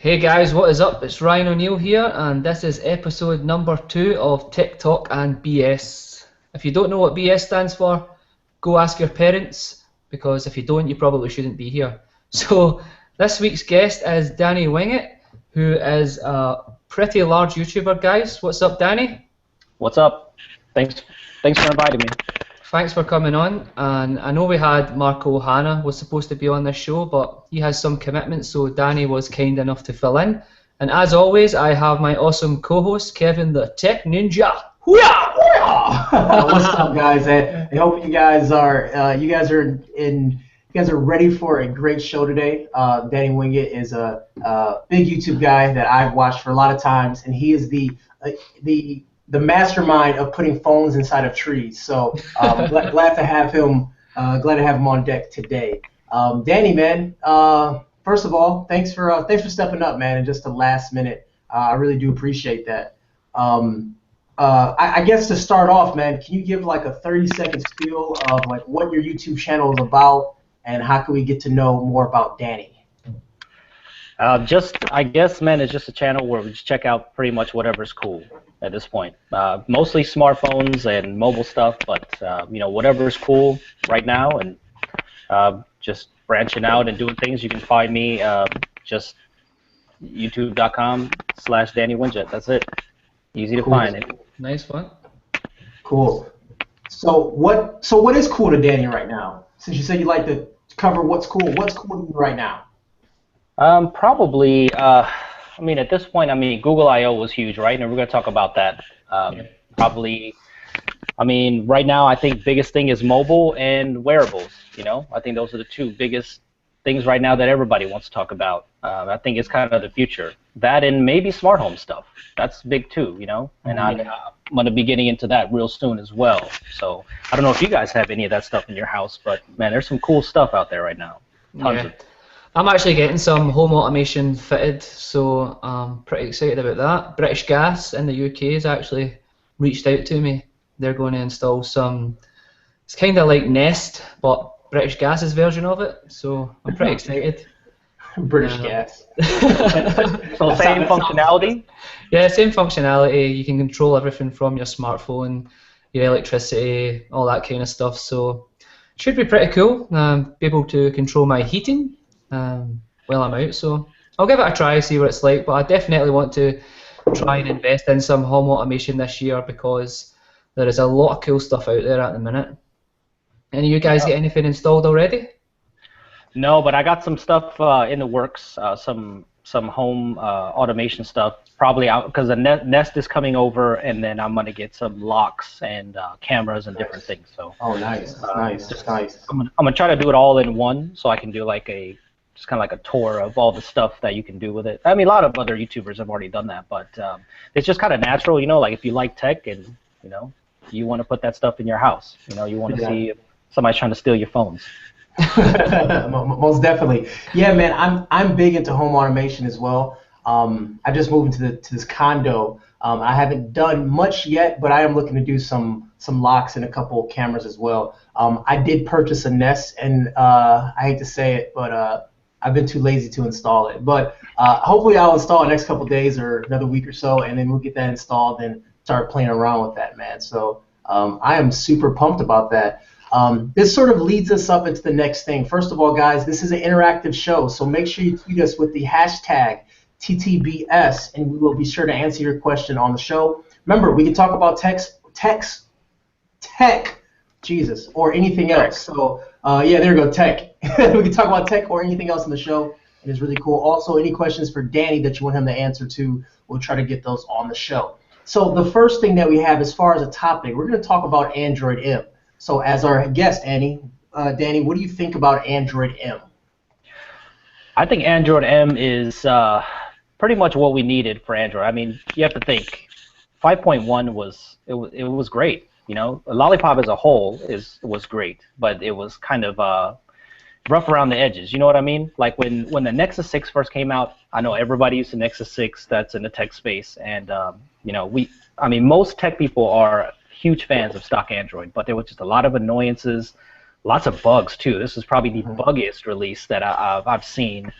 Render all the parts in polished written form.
Hey guys, what is up? It's Ryan O'Neill here, and this is episode number 2 of TikTok and BS. If you don't know what BS stands for, go ask your parents, because if you don't, you probably shouldn't be here. So, this week's guest is Danny Winget, who is a pretty large YouTuber, guys. What's up, Danny? What's up? Thanks for inviting me. Thanks for coming on. And I know we had Marco Hanna was supposed to be on this show, but he has some commitments, so Danny was kind enough to fill in. And as always, I have my awesome co-host Kevin the Tech Ninja. Hooyah! What's up, guys? I hope you guys are ready for a great show today. Danny Winget is a big YouTube guy that I've watched for a lot of times, and he is the mastermind of putting phones inside of trees. So glad to have him. Glad to have him on deck today. Danny, man. First of all, thanks for stepping up, man. And just the last minute, I really do appreciate that. I guess to start off, man, can you give like a 30-second spiel of like what your YouTube channel is about and how can we get to know more about Danny? I guess, man, it's just a channel where we just check out pretty much whatever's cool at this point. Mostly smartphones and mobile stuff, but whatever's cool right now, and just branching out and doing things. You can find me just youtube.com/Danny Winget. That's it. Easy to find it. Nice one. Cool. So what is cool to Danny right now? Since you said you like to cover what's cool to you right now? Probably, at this point, Google I/O was huge, right? And we're going to talk about that. Probably, right now, I think biggest thing is mobile and wearables, I think those are the two biggest things right now that everybody wants to talk about. I think it's kind of the future. That and maybe smart home stuff. That's big too, and I'm going to be getting into that real soon as well. So I don't know if you guys have any of that stuff in your house, but, man, there's some cool stuff out there right now. Tons of it. I'm actually getting some home automation fitted, so I'm pretty excited about that. British Gas in the UK has actually reached out to me. They're going to install some, it's kind of like Nest, but British Gas's version of it, so I'm pretty excited. British Gas. So same functionality? Yeah, same functionality. You can control everything from your smartphone, your electricity, all that kind of stuff, so should be pretty cool. Be able to control my heating while I'm out, so I'll give it a try, see what it's like, but I definitely want to try and invest in some home automation this year because there is a lot of cool stuff out there at the minute. Any of you guys get anything installed already? No, but I got some stuff in the works, some home automation stuff, probably out because the Nest is coming over, and then I'm gonna get some locks and cameras and different things. So. Oh, nice, nice. I'm gonna try to do it all in one, so I can do like just kind of like a tour of all the stuff that you can do with it. A lot of other YouTubers have already done that, but it's just kind of natural, like if you like tech and you want to put that stuff in your house, you want to see if somebody's trying to steal your phones. Most definitely. Yeah, man, I'm big into home automation as well. I just moved into this condo. I haven't done much yet, but I am looking to do some locks and a couple of cameras as well. I did purchase a Nest, and I hate to say it, but I've been too lazy to install it. But hopefully I'll install it next couple of days or another week or so, and then we'll get that installed and start playing around with that, man. So I am super pumped about that. This sort of leads us up into the next thing. First of all, guys, this is an interactive show, so make sure you tweet us with the hashtag TTBS, and we will be sure to answer your question on the show. Remember, we can talk about tech, Jesus, or anything else. So, yeah, there you go, tech. We can talk about tech or anything else in the show. It is really cool. Also, any questions for Danny that you want him to answer to, we'll try to get those on the show. So the first thing that we have as far as a topic, we're going to talk about Android M. So as our guest, Danny, what do you think about Android M? I think Android M is pretty much what we needed for Android. You have to think, 5.1 was great. Lollipop as a whole was great, but it was kind of rough around the edges. You know what I mean? Like when the Nexus 6 first came out, I know everybody used the Nexus 6 that's in the tech space, and most tech people are huge fans of stock Android, but there was just a lot of annoyances, lots of bugs too. This is probably the buggiest release that I've seen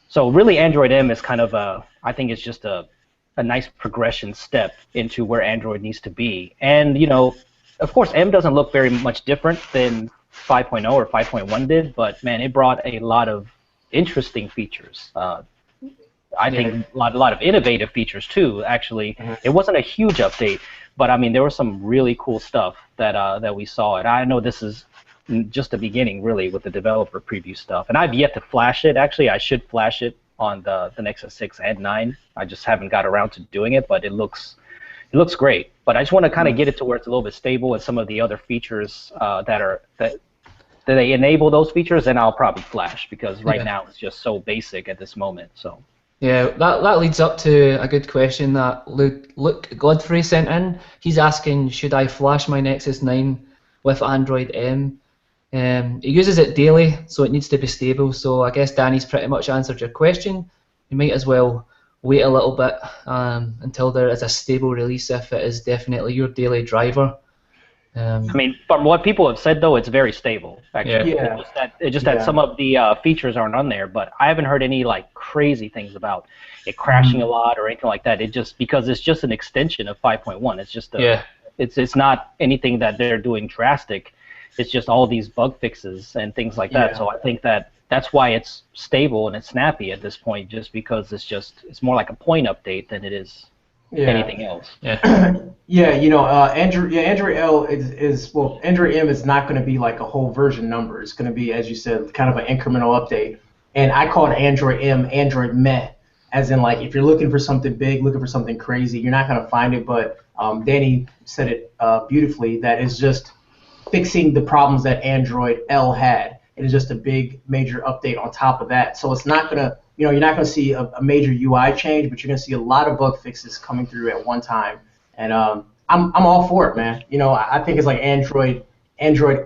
So really, Android M is kind of I think it's just a nice progression step into where Android needs to be. And of course, M doesn't look very much different than 5.0 or 5.1 did, but man, it brought a lot of interesting features. I think a lot of innovative features too. Actually, it wasn't a huge update, but I mean there was some really cool stuff that we saw. And I know this is just the beginning, really, with the developer preview stuff. And I've yet to flash it. Actually, I should flash it on the Nexus 6 and 9. I just haven't got around to doing it, but it looks great. But I just want to kind of get it to where it's a little bit stable, and some of the other features that they enable those features, then I'll probably flash, because right now it's just so basic at this moment. So. Yeah, that leads up to a good question that Luke Godfrey sent in. He's asking, should I flash my Nexus 9 with Android M? He uses it daily, so it needs to be stable. So I guess Danny's pretty much answered your question. You might as well wait a little bit until there is a stable release if it is definitely your daily driver. I mean, from what people have said, though, it's very stable. Actually, it's just that some of the features aren't on there. But I haven't heard any like crazy things about it crashing a lot or anything like that. Because it's just an extension of 5.1. It's just it's not anything that they're doing drastic. It's just all these bug fixes and things like that. So I think that's why it's stable and it's snappy at this point, just because it's more like a point update than it is anything else. Android L is Android M is not going to be like a whole version number. It's going to be, as you said, kind of an incremental update. And I call it Android M, Android Meh, as in like if you're looking for something big, looking for something crazy, you're not going to find it. But Danny said it beautifully, that is just fixing the problems that Android L had. It is just a big major update on top of that. So it's not going to, you're not going to see a major UI change, but you're going to see a lot of bug fixes coming through at one time. And I'm all for it, man. I think it's like Android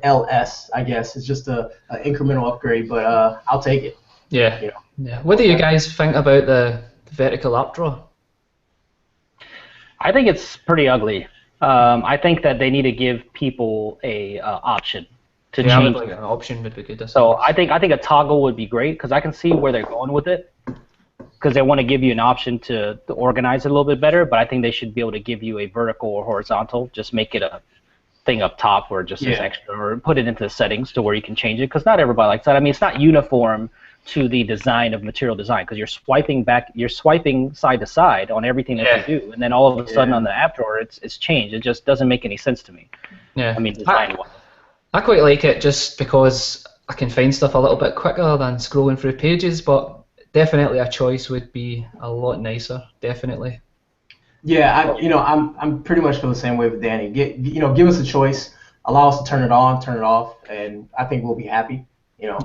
LS, I guess. It's just an incremental upgrade, but I'll take it. Yeah. What do you guys think about the vertical up draw? I think it's pretty ugly. I think that they need to give people a option to change. Like an option would be good. So I think a toggle would be great, because I can see where they're going with it, because they want to give you an option to organize it a little bit better. But I think they should be able to give you a vertical or horizontal. Just make it a thing up top where it just says extra, or put it into the settings to where you can change it, because not everybody likes that. I mean, it's not uniform to the design of material design, because you're swiping side to side on everything that you do, and then all of a sudden on the app drawer it's changed. It just doesn't make any sense to me. I mean, design-wise. I quite like it just because I can find stuff a little bit quicker than scrolling through pages, but definitely a choice would be a lot nicer. Definitely. Yeah, I'm pretty much feel the same way with Danny. Give us a choice, allow us to turn it on, turn it off, and I think we'll be happy. Yeah.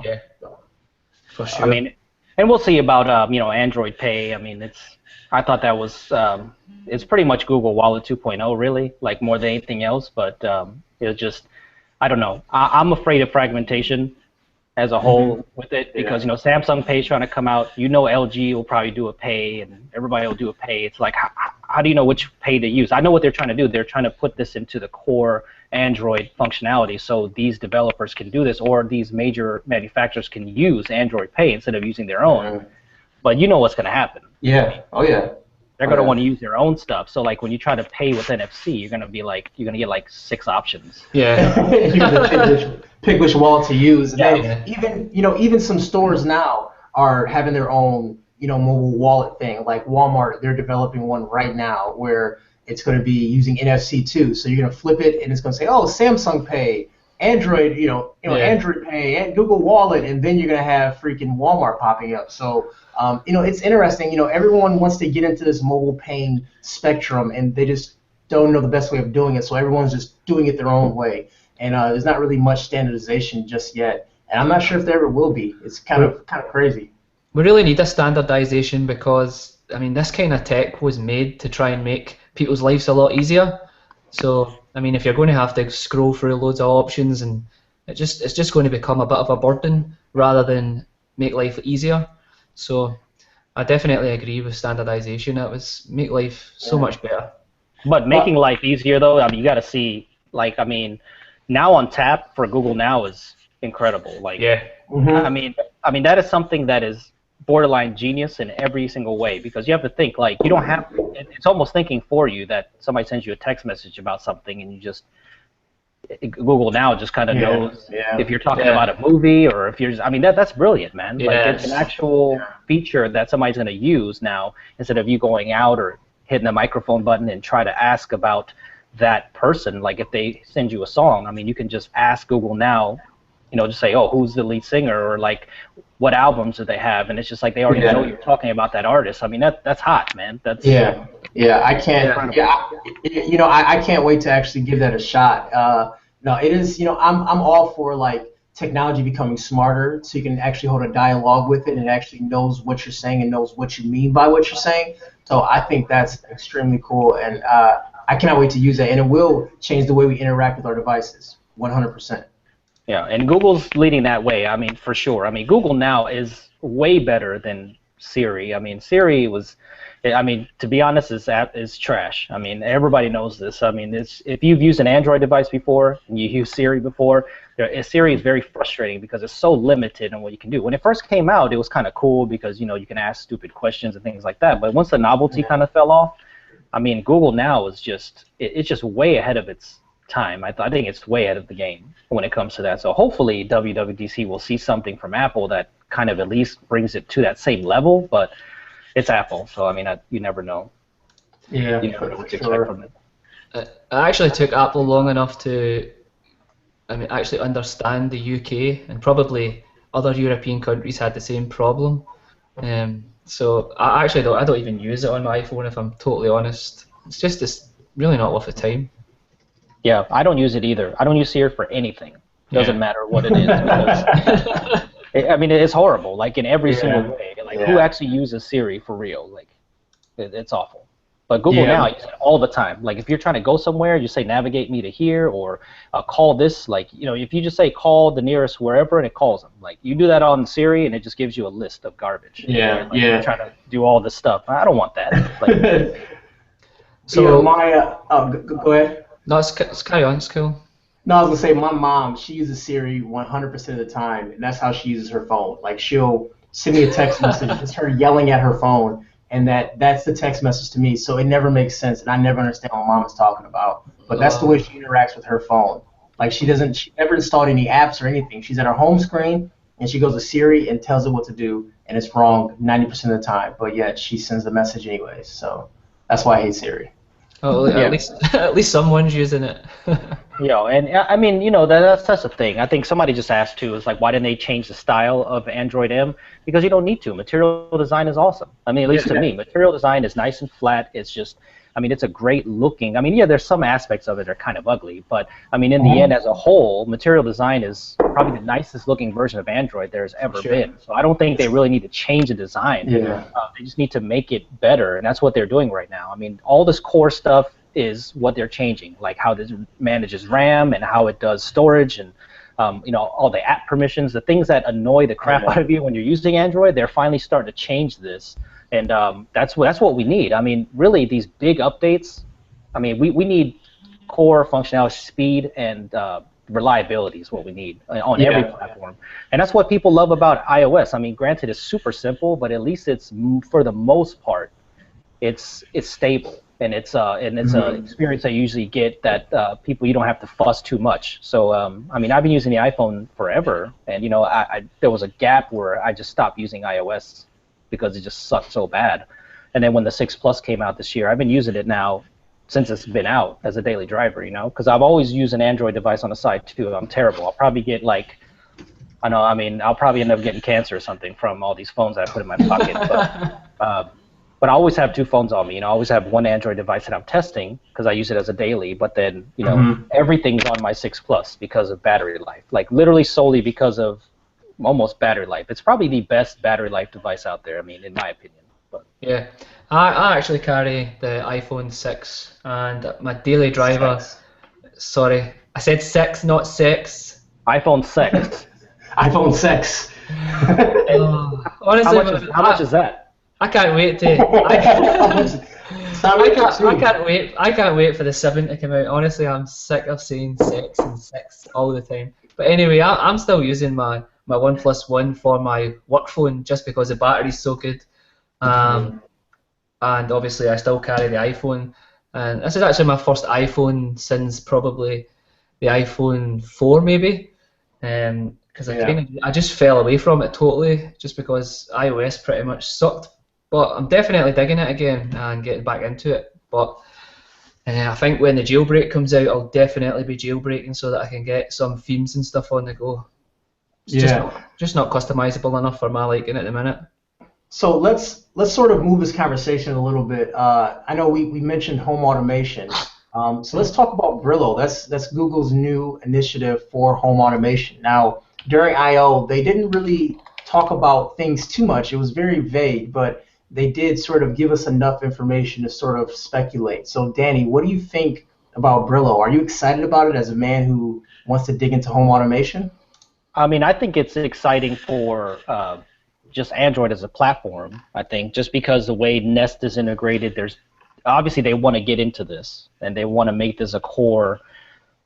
For sure. I mean, and we'll see about Android Pay. I mean, I thought that was it's pretty much Google Wallet 2.0, really, like more than anything else. But it was just, I don't know. I'm afraid of fragmentation as a whole with it, because Samsung Pay is trying to come out. LG will probably do a Pay, and everybody will do a Pay. It's like, how do you know which Pay to use? I know what they're trying to do. They're trying to put this into the core Android functionality, so these developers can do this, or these major manufacturers can use Android Pay instead of using their own. But you know what's going to happen. Yeah. Oh yeah. They're going to want to use their own stuff. So like when you try to pay with NFC, you're going to get like 6 options. Yeah. You're going to pick which wallet to use. And then even some stores now are having their own mobile wallet thing. Like Walmart, they're developing one right now where it's going to be using NFC too. So you're going to flip it and it's going to say, oh, Samsung Pay, Android, Android Pay, and Google Wallet, and then you're going to have freaking Walmart popping up. So it's interesting. Everyone wants to get into this mobile paying spectrum, and they just don't know the best way of doing it. So everyone's just doing it their own way, and there's not really much standardization just yet. And I'm not sure if there ever will be. It's kind of crazy. We really need a standardization, because I mean, this kind of tech was made to try and make people's lives a lot easier. So I mean, if you're going to have to scroll through loads of options, and it's just going to become a bit of a burden rather than make life easier. So I definitely agree with standardization. It was make life so much better. But making life easier, though, I mean, you got to see, like, I mean, now on tap for Google Now is incredible. Like, I mean that is something that is borderline genius in every single way, because you have to think, like, you don't have, it's almost thinking for you that somebody sends you a text message about something and you just, Google now just kind of knows if you're talking about a movie or if you're, I mean, that's brilliant, man. Like, it's an actual feature that somebody's going to use now, instead of you going out or hitting the microphone button and try to ask about that person. Like, if they send you a song, I mean, you can just ask Google now, you know, just say, oh, who's the lead singer, or like, what albums do they have? And it's just like they already know you're talking about that artist. I mean, that's hot, man. That's I can't. You know, I can't wait to actually give that a shot. No, it is. You know, I'm all for like technology becoming smarter, so you can actually hold a dialogue with it and it actually knows what you're saying and knows what you mean by what you're saying. So I think that's extremely cool, and I cannot wait to use that, and it will change the way we interact with our devices, 100%. Yeah, and Google's leading that way. I mean, for sure. I mean, Google now is way better than Siri. I mean, Siri was, I mean, to be honest, this app is trash. I mean, everybody knows this. I mean, it's, if you've used an Android device before and you used Siri before, Siri is very frustrating because it's so limited in what you can do. When it first came out, it was kind of cool because, you know, you can ask stupid questions and things like that. But once the novelty kind of fell off, I mean, Google now is just, it's just way ahead of its time. I think it's way ahead of the game when it comes to that. So hopefully WWDC will see something from Apple that kind of at least brings it to that same level, but it's Apple, so I mean, you never know. Yeah, you never know what to expect from it. I actually took Apple long enough to, I mean, actually understand the UK, and probably other European countries had the same problem. So I actually I don't even use it on my iPhone, if I'm totally honest. It's really not worth the time. Yeah, I don't use it either. I don't use Siri for anything. Doesn't matter what it is. Because I mean, it's horrible. Like, in every single way. Like, who actually uses Siri for real? Like, it's awful. But Google now, I use it all the time. Like, if you're trying to go somewhere, you say navigate me to here, or call this. Like, you know, if you just say call the nearest wherever, and it calls them. Like, you do that on Siri, and it just gives you a list of garbage. Like, you're trying to do all this stuff. I don't want that. Like, so go ahead. No, it's carry on. It's cool. No, I was gonna say my mom, she uses Siri 100% of the time, and that's how she uses her phone. Like, she'll send me a text message, it's her yelling at her phone, and that's the text message to me. So it never makes sense, and I never understand what mom is talking about. But that's the way she interacts with her phone. Like, she never installed any apps or anything. She's at her home screen, and she goes to Siri and tells it what to do, and it's wrong 90% of the time. But yet she sends the message anyways. So that's why I hate Siri. Oh, at least someone's using it. And I mean, you know, that's the thing. I think somebody just asked too, is like, why didn't they change the style of Android M? Because you don't need to. Material design is awesome. I mean, at least to me, material design is nice and flat. It's just, I mean, it's a great looking. I mean, yeah, there's some aspects of it that are kind of ugly, but I mean, in the end, as a whole, material design is probably the nicest looking version of Android there's ever been. So I don't think they really need to change the design. They just need to make it better, and that's what they're doing right now. I mean, all this core stuff is what they're changing, like how this manages RAM and how it does storage, and you know, all the app permissions, the things that annoy the crap out of you when you're using Android. They're finally starting to change this. And that's what we need. I mean, really, these big updates, I mean, we need core functionality, speed, and reliability is what we need on every platform. And that's what people love about iOS. I mean, granted, it's super simple, but at least it's, for the most part, it's stable. And it's an experience I usually get that you don't have to fuss too much. So, I mean, I've been using the iPhone forever, and, you know, there was a gap where I just stopped using iOS because it just sucked so bad. And then when the 6 Plus came out this year, I've been using it now since it's been out as a daily driver, you know, because I've always used an Android device on the side too. I'm terrible. I'll probably get I'll probably end up getting cancer or something from all these phones that I put in my pocket. But I always have two phones on me. You know, I always have one Android device that I'm testing because I use it as a daily, but then, you know, everything's on my 6 Plus because of battery life, like literally solely because of almost battery life. It's probably the best battery life device out there, I mean, in my opinion. But yeah, I actually carry the iPhone 6, and my daily driver, sorry, I said 6, not 6. iPhone 6. iPhone 6. Honestly, how much is that? I can't wait to. I can't wait for the 7 to come out. Honestly, I'm sick of saying 6 and 6 all the time. But anyway, I'm still using my my OnePlus One for my work phone just because the battery's so good. And obviously I still carry the iPhone. And this is actually my first iPhone since probably the iPhone 4 maybe. Because I just fell away from it totally just because iOS pretty much sucked. But I'm definitely digging it again and getting back into it. But I think when the jailbreak comes out, I'll definitely be jailbreaking so that I can get some themes and stuff on the go. It's just not customizable enough for my liking at the minute. So let's sort of move this conversation a little bit. I know we mentioned home automation. So let's talk about Brillo. That's Google's new initiative for home automation. Now, during I/O, they didn't really talk about things too much. It was very vague, but they did sort of give us enough information to sort of speculate. So, Danny, what do you think about Brillo? Are you excited about it as a man who wants to dig into home automation? I mean, I think it's exciting for just Android as a platform. I think just because the way Nest is integrated, there's obviously they want to get into this and they want to make this a core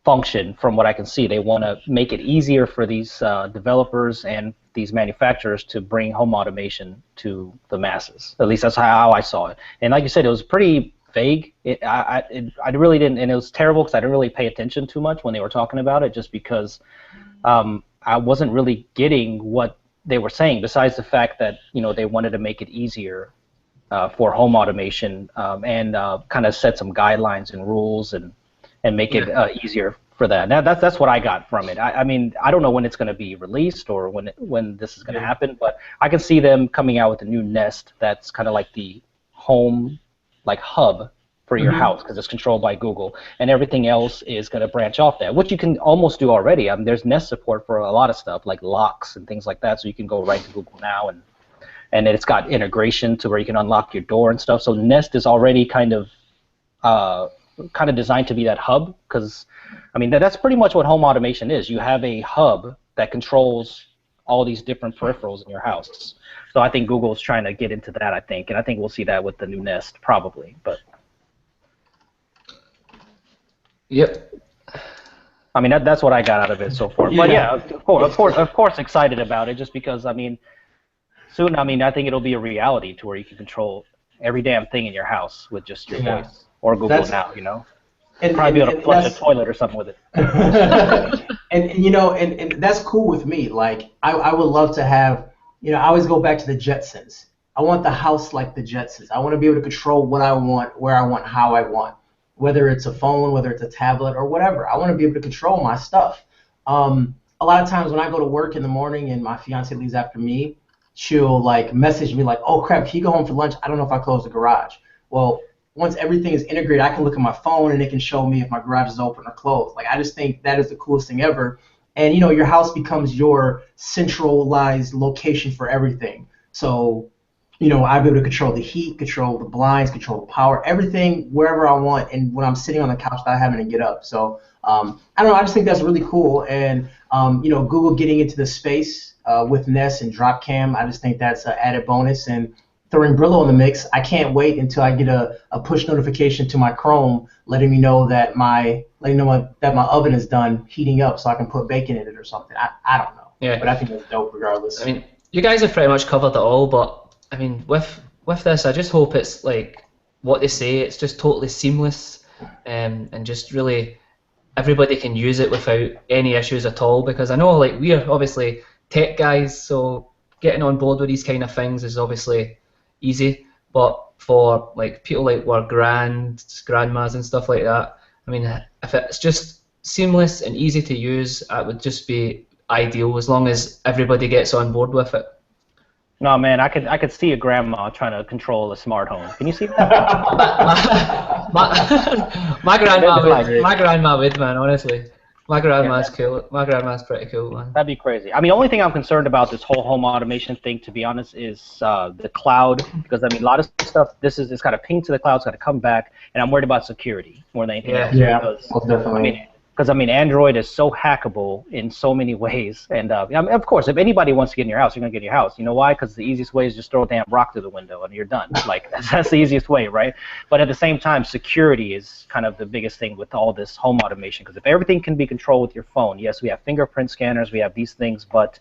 function. From what I can see, they want to make it easier for these developers and these manufacturers to bring home automation to the masses. At least that's how I saw it. And like you said, it was pretty vague. I really didn't, and it was terrible because I didn't really pay attention too much when they were talking about it, just because I wasn't really getting what they were saying. Besides the fact that they wanted to make it easier for home automation and kind of set some guidelines and rules and make it easier for that. Now that's what I got from it. I mean, I don't know when it's going to be released or when this is going to happen, but I can see them coming out with a new Nest that's kind of like the home hub for your house because it's controlled by Google, and everything else is going to branch off that, which you can almost do already. I mean, there's Nest support for a lot of stuff like locks and things like that, so you can go right to Google now, and it's got integration to where you can unlock your door and stuff. So Nest is already kind of designed to be that hub, because I mean that's pretty much what home automation is. You have a hub that controls all these different peripherals in your house. So I think Google is trying to get into that, I think, and I think we'll see that with the new Nest probably. But yep. I mean that's what I got out of it so far. But yeah, of course, excited about it, just because I mean soon I think it'll be a reality to where you can control every damn thing in your house with just your voice or Google Now, And probably be able to flush a toilet or something with it. and that's cool with me. Like I would love to have, I always go back to the Jetsons. I want the house like the Jetsons. I want to be able to control what I want, where I want, how I want. Whether it's a phone, whether it's a tablet or whatever. I want to be able to control my stuff. A lot of times when I go to work in the morning and my fiance leaves after me, she'll message me like, oh crap, can you go home for lunch? I don't know if I closed the garage. Well, once everything is integrated, I can look at my phone and it can show me if my garage is open or closed. I just think that is the coolest thing ever. And your house becomes your centralized location for everything. So, I'll be able to control the heat, control the blinds, control the power, everything wherever I want, and when I'm sitting on the couch without having to get up. So I don't know, I just think that's really cool. And Google getting into the space with Nest and Dropcam, I just think that's an added bonus. And throwing Brillo in the mix, I can't wait until I get a push notification to my Chrome letting me know that my oven is done heating up so I can put bacon in it or something. I don't know. Yeah. But I think that's dope regardless. I mean, you guys have pretty much covered it all, but I mean, with this, I just hope it's like what they say. It's just totally seamless, and just really everybody can use it without any issues at all. Because I know we are obviously tech guys, so getting on board with these kind of things is obviously easy. But for people our grandmas and stuff like that, I mean, if it's just seamless and easy to use, it would just be ideal as long as everybody gets on board with it. No, man, I could see a grandma trying to control a smart home. Can you see that? my grandma would, man, honestly. My grandma's cool. My grandma's pretty cool, man. That'd be crazy. I mean, the only thing I'm concerned about this whole home automation thing, to be honest, is the cloud. Because, I mean, a lot of stuff, it's got to ping to the cloud, it's got to come back, and I'm worried about security more than anything else. Yeah, most definitely. Because Android is so hackable in so many ways, and of course, if anybody wants to get in your house, you're gonna get in your house. You know why? Because the easiest way is just throw a damn rock through the window and you're done. That's the easiest way, right? But at the same time, security is kind of the biggest thing with all this home automation. Because if everything can be controlled with your phone, yes, we have fingerprint scanners, we have these things, but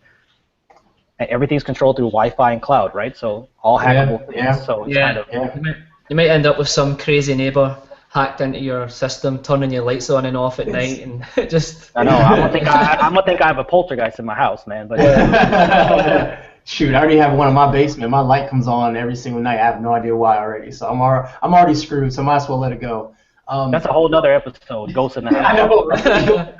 everything's controlled through Wi-Fi and cloud, right? So all hackable things. yeah. So it's Yeah. kind of You might end up with some crazy neighbor hacked into your system, turning your lights on and off at night, and just. I know. I'm gonna think I have a poltergeist in my house, man. But Shoot, I already have one in my basement. My light comes on every single night. I have no idea why already. So I'm already screwed. So I might as well let it go. that's a whole nother episode. Ghosts in the house. I know. Right?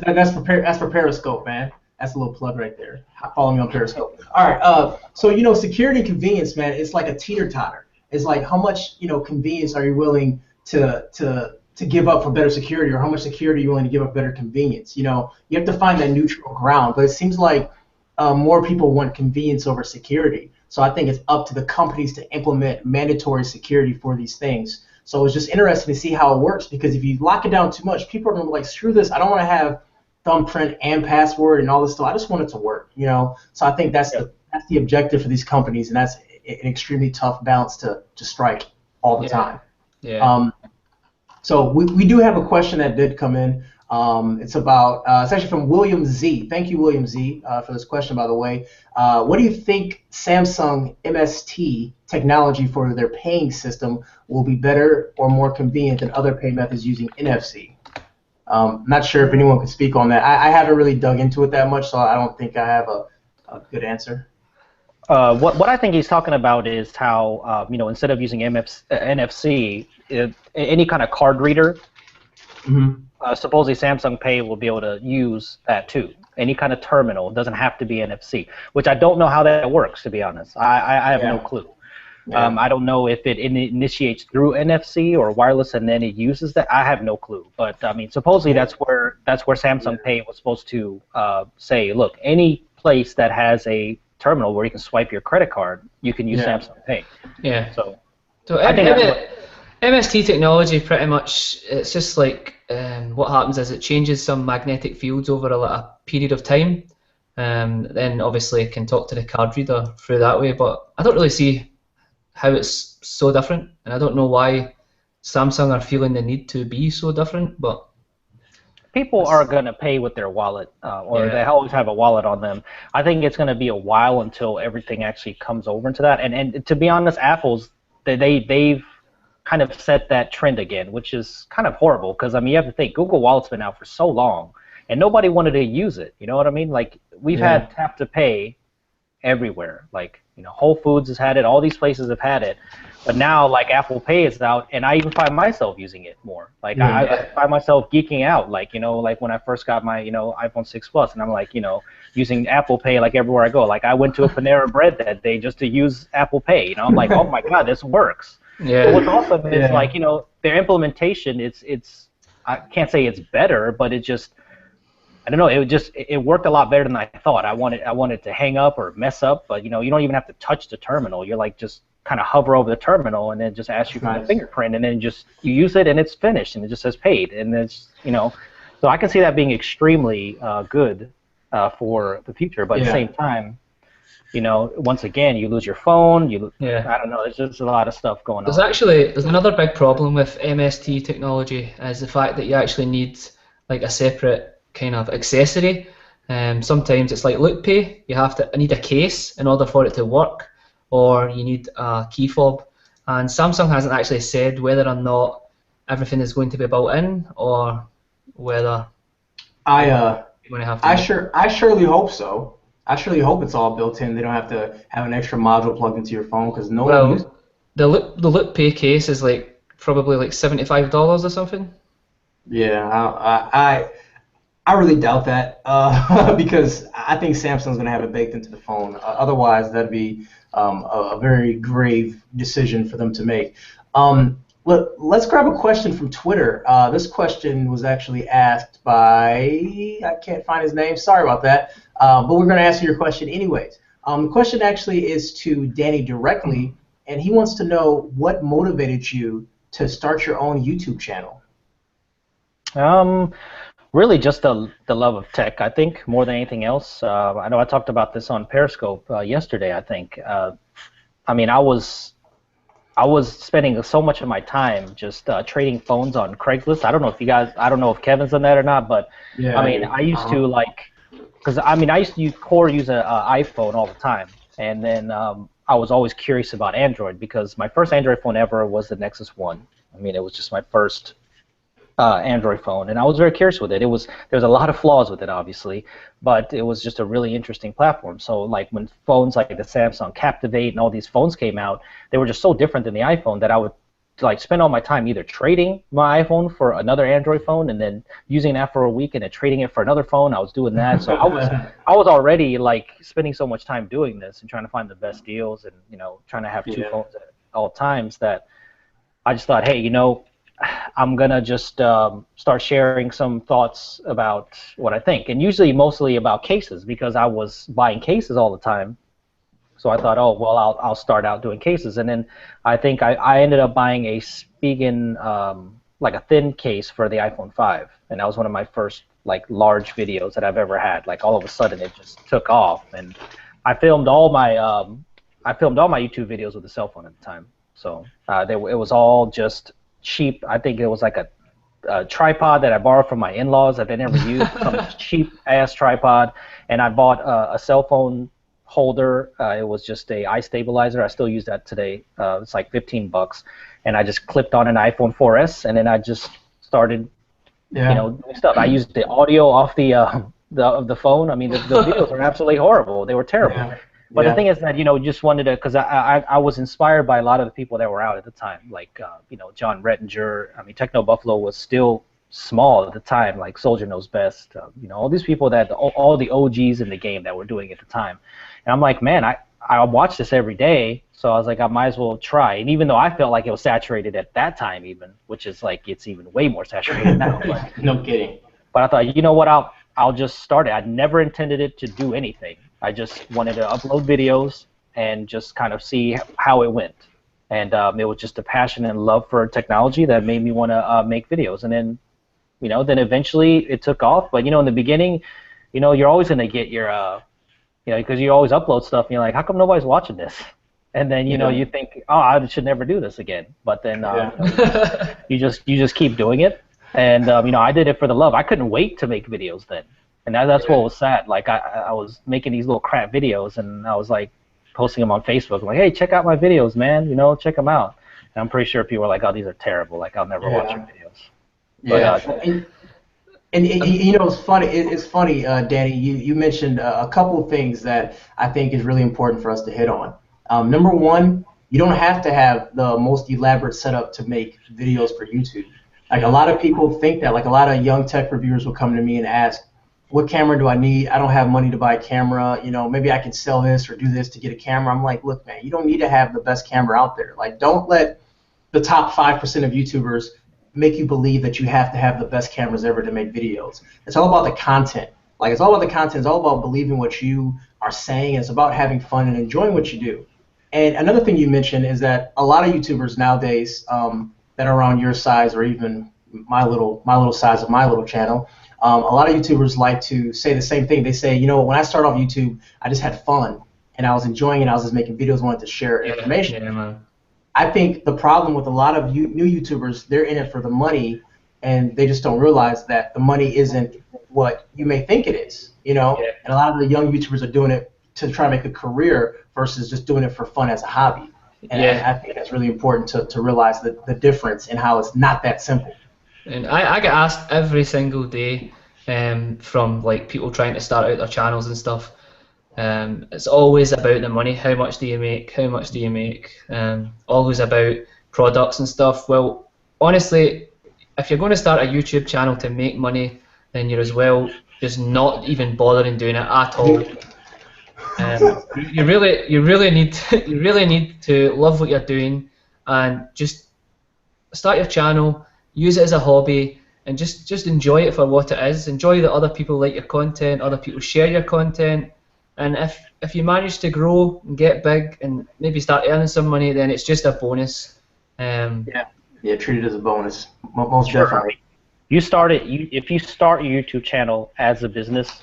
That's for Periscope, man. That's a little plug right there. Follow me on Periscope. All right. So security and convenience, man. It's like a teeter-totter. It's like how much convenience are you willing to give up for better security, or how much security are you willing to give up better convenience? You have to find that neutral ground. But it seems like more people want convenience over security. So I think it's up to the companies to implement mandatory security for these things. So it's just interesting to see how it works, because if you lock it down too much, people are going to be like, screw this. I don't want to have thumbprint and password and all this stuff. I just want it to work, So I think that's the objective for these companies, and that's an extremely tough balance to strike all the time. Yeah. So we do have a question that did come in. It's actually from William Z. Thank you, William Z, for this question, by the way. What do you think Samsung MST technology for their paying system will be better or more convenient than other pay methods using NFC? Not sure if anyone could speak on that. I haven't really dug into it that much, so I don't think I have a good answer. What I think he's talking about is how instead of using NFC, any kind of card reader, supposedly Samsung Pay will be able to use that too. Any kind of terminal, it doesn't have to be NFC, which I don't know how that works, to be honest. I have no clue. Yeah. I don't know if it initiates through NFC or wireless and then it uses that. I have no clue. But I mean, supposedly that's where Samsung Pay was supposed to say, look, any place that has a terminal where you can swipe your credit card, you can use Samsung Pay. Yeah. So I think MST technology pretty much, it's just like what happens is it changes some magnetic fields over a period of time. Then obviously it can talk to the card reader through that way, but I don't really see how it's so different, and I don't know why Samsung are feeling the need to be so different, but people are going to pay with their wallet, or they always have a wallet on them. I think it's going to be a while until everything actually comes over into that, and to be honest, Apple's they've kind of set that trend again, which is kind of horrible, because I mean, you have to think, Google Wallet's been out for so long and nobody wanted to use it, you know what I mean? Like, we've had tap to pay everywhere. Like, Whole Foods has had it, all these places have had it, but now like Apple Pay is out, and I even find myself using it more. Like I find myself geeking out, like like when I first got my iPhone 6 Plus, and I'm like using Apple Pay like everywhere I go. Like I went to a Panera Bread that day just to use Apple Pay. I'm like, oh my god, this works. Yeah. But what's awesome is like their implementation. It's I can't say it's better, but it just, I don't know. It worked a lot better than I thought. I wanted to hang up or mess up, but you don't even have to touch the terminal. You're like just kind of hover over the terminal, and then just ask you for the fingerprint, and then just you use it, and it's finished, and it just says paid, and it's So I can see that being extremely good for the future, but at the same time, once again, you lose your phone. I don't know. There's just a lot of stuff going on. There's another big problem with MST technology, is the fact that you actually need like a separate kind of accessory. Sometimes it's like Look Pay. You need a case in order for it to work, or you need a key fob. And Samsung hasn't actually said whether or not everything is going to be built in, or whether I I surely hope so. I surely hope it's all built in. They don't have to have an extra module plugged into your phone, because no one uses it. The Look Pay case is like probably like $75 or something. Yeah, I really doubt that, because I think Samsung's going to have it baked into the phone. Otherwise, that'd be a very grave decision for them to make. Let's grab a question from Twitter. This question was actually asked by, I can't find his name, sorry about that, but we're going to answer your question anyways. The question actually is to Danny directly, and he wants to know what motivated you to start your own YouTube channel. Really just the love of tech, I think, more than anything else. I know I talked about this on Periscope yesterday, I think. I mean, I was spending so much of my time just trading phones on Craigslist. I don't know if Kevin's done that or not, but I mean, I used to like because I mean I used to use an iPhone all the time, and then I was always curious about Android because my first Android phone ever was the Nexus One. I mean, it was just my first Android phone, and I was very curious with it. There's a lot of flaws with it, obviously, but it was just a really interesting platform. So like when phones like the Samsung Captivate and all these phones came out, they were just so different than the iPhone that I would like spend all my time either trading my iPhone for another Android phone and then using that for a week and then trading it for another phone. I was doing that, so I was already like spending so much time doing this and trying to find the best deals and trying to have two phones at all times that I just thought, hey, I'm gonna just start sharing some thoughts about what I think, and usually mostly about cases because I was buying cases all the time. So I thought, oh well, I'll start out doing cases, and then I think I ended up buying a Spigen like a thin case for the iPhone 5, and that was one of my first like large videos that I've ever had. Like all of a sudden, it just took off, and I filmed all my YouTube videos with a cell phone at the time. So it was all just cheap. I think it was like a tripod that I borrowed from my in-laws that they never used, some cheap ass tripod, and I bought a cell phone holder. It was just a eye stabilizer. I still use that today. It's like $15, and I just clipped on an iPhone 4S, and then I just started, doing stuff. I used the audio off the phone. I mean, the videos are absolutely horrible. They were terrible. Yeah. But the thing is that, just wanted to, because I was inspired by a lot of the people that were out at the time, like, John Rettinger. I mean, Techno Buffalo was still small at the time, like Soldier Knows Best, all these people all the OGs in the game that were doing it at the time. And I'm like, man, I watch this every day, so I was like, I might as well try. And even though I felt like it was saturated at that time even, which is like, it's even way more saturated now. But, no kidding. But I thought, you know what, I'll just start it. I never intended it to do anything. I just wanted to upload videos and just kind of see how it went. And it was just a passion and love for technology that made me want to make videos. And then, then eventually it took off. But, in the beginning, you're always going to get your, because you always upload stuff and you're like, how come nobody's watching this? And then, you think, oh, I should never do this again. But then you just keep doing it. And, I did it for the love. I couldn't wait to make videos then. And that's what was sad. Like, I was making these little crap videos, and I was, like, posting them on Facebook. I'm like, hey, check out my videos, man. Check them out. And I'm pretty sure people were like, oh, these are terrible. Like, I'll never watch your videos. Yeah. But, and it's funny. It's funny, Danny. You mentioned a couple of things that I think is really important for us to hit on. Number one, you don't have to have the most elaborate setup to make videos for YouTube. Like, a lot of people think that. Like, a lot of young tech reviewers will come to me and ask, what camera do I need? I don't have money to buy a camera. Maybe I can sell this or do this to get a camera. I'm like, look, man, you don't need to have the best camera out there. Like, don't let the top 5% of YouTubers make you believe that you have to have the best cameras ever to make videos. It's all about the content. Like, it's all about the content. It's all about believing what you are saying. It's about having fun and enjoying what you do. And another thing you mentioned is that a lot of YouTubers nowadays that are around your size or even my little size of my little channel, a lot of YouTubers like to say the same thing. They say, when I started off YouTube, I just had fun, and I was enjoying it. I was just making videos, wanted to share information. Yeah, man. I think the problem with a lot of new YouTubers, they're in it for the money, and they just don't realize that the money isn't what you may think it is, And a lot of the young YouTubers are doing it to try to make a career versus just doing it for fun as a hobby. And I think that's really important to realize the difference in how it's not that simple. And I get asked every single day from like people trying to start out their channels and stuff. It's always about the money. How much do you make? How much do you make? Always about products and stuff. Well, honestly, if you're going to start a YouTube channel to make money, then you're as well just not even bothering doing it at all. You really need to love what you're doing and just start your channel. Use it as a hobby and just enjoy it for what it is. Enjoy that other people like your content, other people share your content, and if you manage to grow and get big and maybe start earning some money, then it's just a bonus. Yeah, treat it as a bonus, most definitely. If you start your YouTube channel as a business,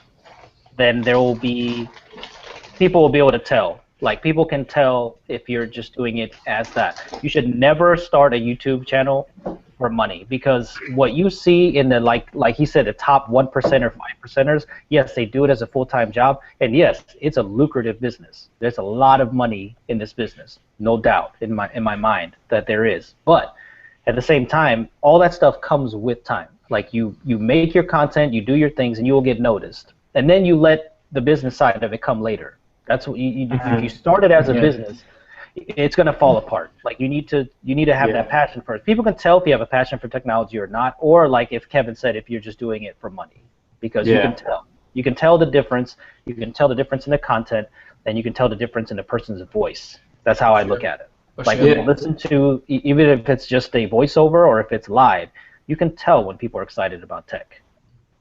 then people will be able to tell. Like, people can tell if you're just doing it as that. You should never start a YouTube channel for money, because what you see in the like he said, the top 1% or 5%ers, yes, they do it as a full-time job, and yes, it's a lucrative business. There's a lot of money in this business, no doubt in my mind that there is. But at the same time, all that stuff comes with time. Like you make your content, you do your things, and you will get noticed, and then you let the business side of it come later. That's what if you start it as a business, it's going to fall apart. Like you need to have that passion first. People can tell if you have a passion for technology or not, or like if Kevin said, if you're just doing it for money, because you can tell. You can tell the difference. You can tell the difference in the content, and you can tell the difference in the person's voice. That's how I look at it. Like when you listen to, even if it's just a voiceover or if it's live, you can tell when people are excited about tech.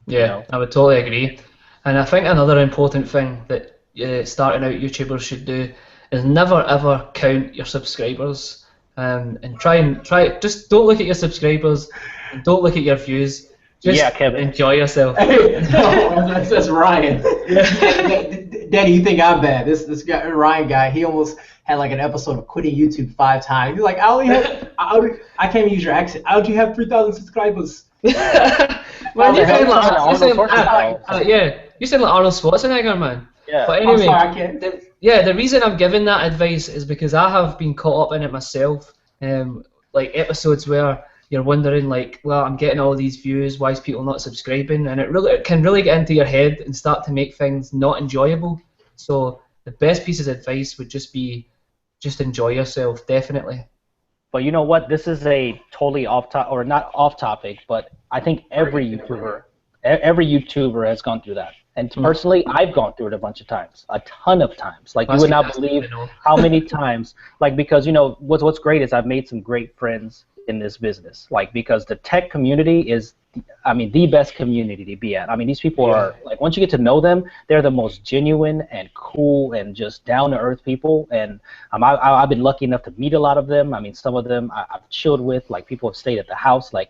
Yeah, you know? I would totally agree. And I think another important thing that starting out YouTubers should do is never ever count your subscribers, and try just don't look at your subscribers and don't look at your views. Just Kevin. Enjoy yourself. Hey, no, that's Ryan. Danny, you think I'm bad? This guy, Ryan guy, he almost had like an episode of quitting YouTube 5 times. He's like, I can't even use your accent. How do you have 3,000 subscribers? Man, you sound like Arnold Schwarzenegger, man. Yeah. But anyway, I'm sorry, the reason I'm giving that advice is because I have been caught up in it myself. Like episodes where you're wondering, like, well, I'm getting all these views, why is people not subscribing? And it can really get into your head and start to make things not enjoyable. So the best piece of advice would just be, just enjoy yourself, definitely. But you know what? This is a totally not off topic, but I think every YouTuber has gone through that. And personally, I've gone through it a bunch of times, a ton of times. Like you would not believe how many times. Like because what's great is I've made some great friends in this business. Like because the tech community is, the best community to be at. These people are like, once you get to know them, they're the most genuine and cool and just down to earth people. And I've been lucky enough to meet a lot of them. Some of them I've chilled with. Like people have stayed at the house. But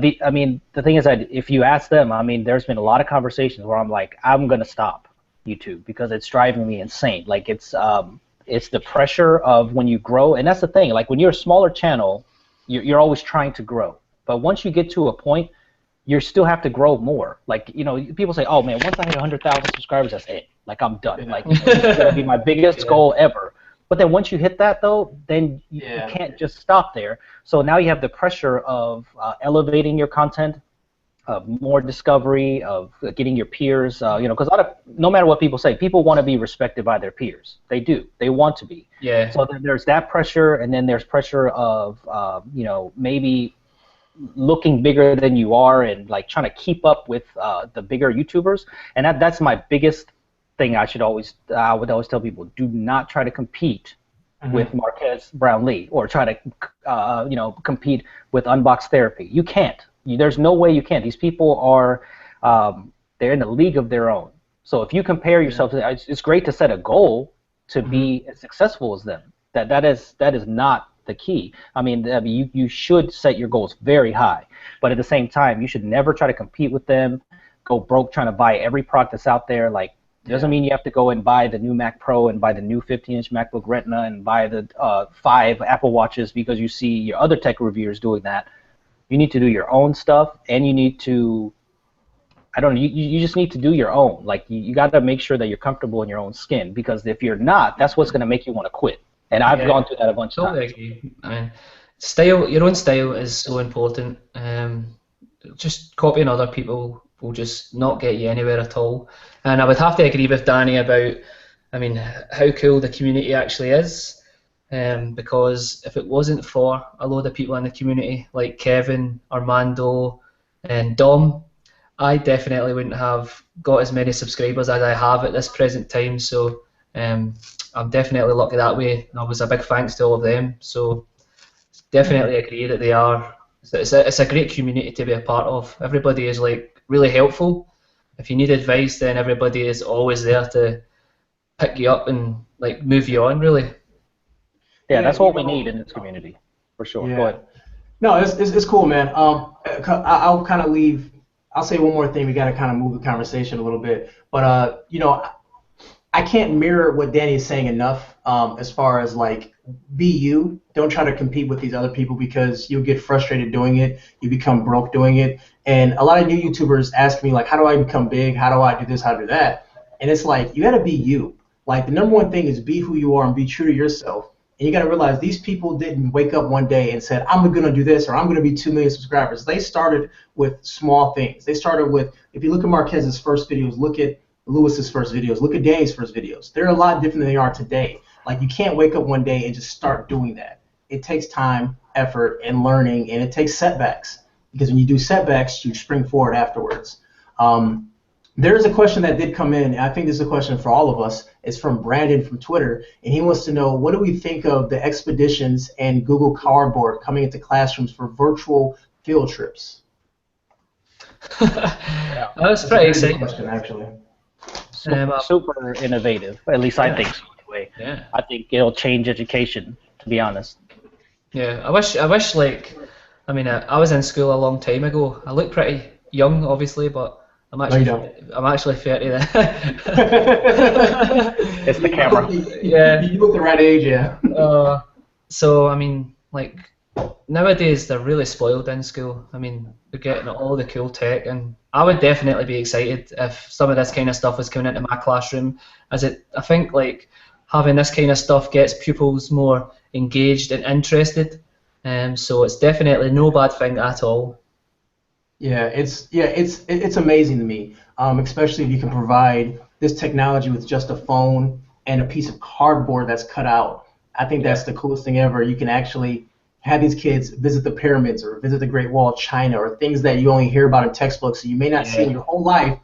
the thing is that if you ask them, there's been a lot of conversations where I'm like, I'm gonna stop YouTube because it's driving me insane. Like it's the pressure of when you grow, and that's the thing. Like when you're a smaller channel, you're always trying to grow. But once you get to a point, you still have to grow more. Like people say, oh man, once I hit 100,000 subscribers, that's it. Like I'm done. Like it's gonna be my biggest goal ever. But then once you hit that, though, then you can't just stop there. So now you have the pressure of elevating your content, of more discovery, of getting your peers. Because no matter what people say, people want to be respected by their peers. They do. They want to be. Yeah. So then there's that pressure, and then there's pressure of maybe looking bigger than you are, and like trying to keep up with the bigger YouTubers. And that's my biggest thing. I would always tell people, do not try to compete with Marquez Brownlee or try to compete with Unbox Therapy. You can't. There's no way you can. These people are they're in a league of their own. So if you compare yourself to, it's great to set a goal to be as successful as them. That is not the key. You should set your goals very high, but at the same time, you should never try to compete with them. Go broke trying to buy every product that's out there. Like it doesn't mean you have to go and buy the new Mac Pro and buy the new 15-inch MacBook Retina and buy the 5 Apple Watches because you see your other tech reviewers doing that. You need to do your own stuff, and you need to, you just need to do your own. Like you got to make sure that you're comfortable in your own skin, because if you're not, that's what's going to make you want to quit. And I've gone through that a bunch of times. Your own style is so important. Just copying other people will just not get you anywhere at all. And I would have to agree with Danny about, how cool the community actually is. Because if it wasn't for a load of people in the community like Kevin, Armando, and Dom, I definitely wouldn't have got as many subscribers as I have at this present time. So I'm definitely lucky that way. And I was a big thanks to all of them. So definitely agree that they are. It's a great community to be a part of. Everybody is like really helpful. If you need advice, then everybody is always there to pick you up and like move you on, really. Yeah, that's what we need in this community, for sure. Go ahead. No, it's cool, man. I'll say one more thing. We got to kind of move the conversation a little bit. But I can't mirror what Danny is saying enough, as far as like be you. Don't try to compete with these other people because you'll get frustrated doing it. You become broke doing it. And a lot of new YouTubers ask me like, how do I become big? How do I do this? How do that? And it's like you got to be you. Like the number one thing is be who you are and be true to yourself. And you got to realize these people didn't wake up one day and said, I'm going to do this or I'm going to be 2 million subscribers. They started with small things. They started with, if you look at Marquez's first videos, look at Lewis's first videos, look at Danny's first videos. They're a lot different than they are today. Like you can't wake up one day and just start doing that. It takes time, effort, and learning, and it takes setbacks. Because when you do setbacks, you spring forward afterwards. There's a question that did come in, and I think this is a question for all of us. It's from Brandon from Twitter, and he wants to know, what do we think of the expeditions and Google Cardboard coming into classrooms for virtual field trips? Yeah. That's pretty exciting. Question, actually. Super innovative. At least I think so. Anyway, yeah. I think it'll change education. To be honest. Yeah, I wish like, I mean, I was in school a long time ago. I look pretty young, obviously, but I'm actually 30 then. It's the camera. Yeah. You look the right age, yeah. So I mean, like nowadays they're really spoiled in school. I mean, they're getting all the cool tech, and I would definitely be excited if some of this kind of stuff was coming into my classroom. I think like having this kind of stuff gets pupils more engaged and interested. So it's definitely no bad thing at all. Yeah, it's amazing to me, especially if you can provide this technology with just a phone and a piece of cardboard that's cut out. I think that's the coolest thing ever. You can actually have these kids visit the pyramids or visit the Great Wall of China or things that you only hear about in textbooks that you may not see in your whole life.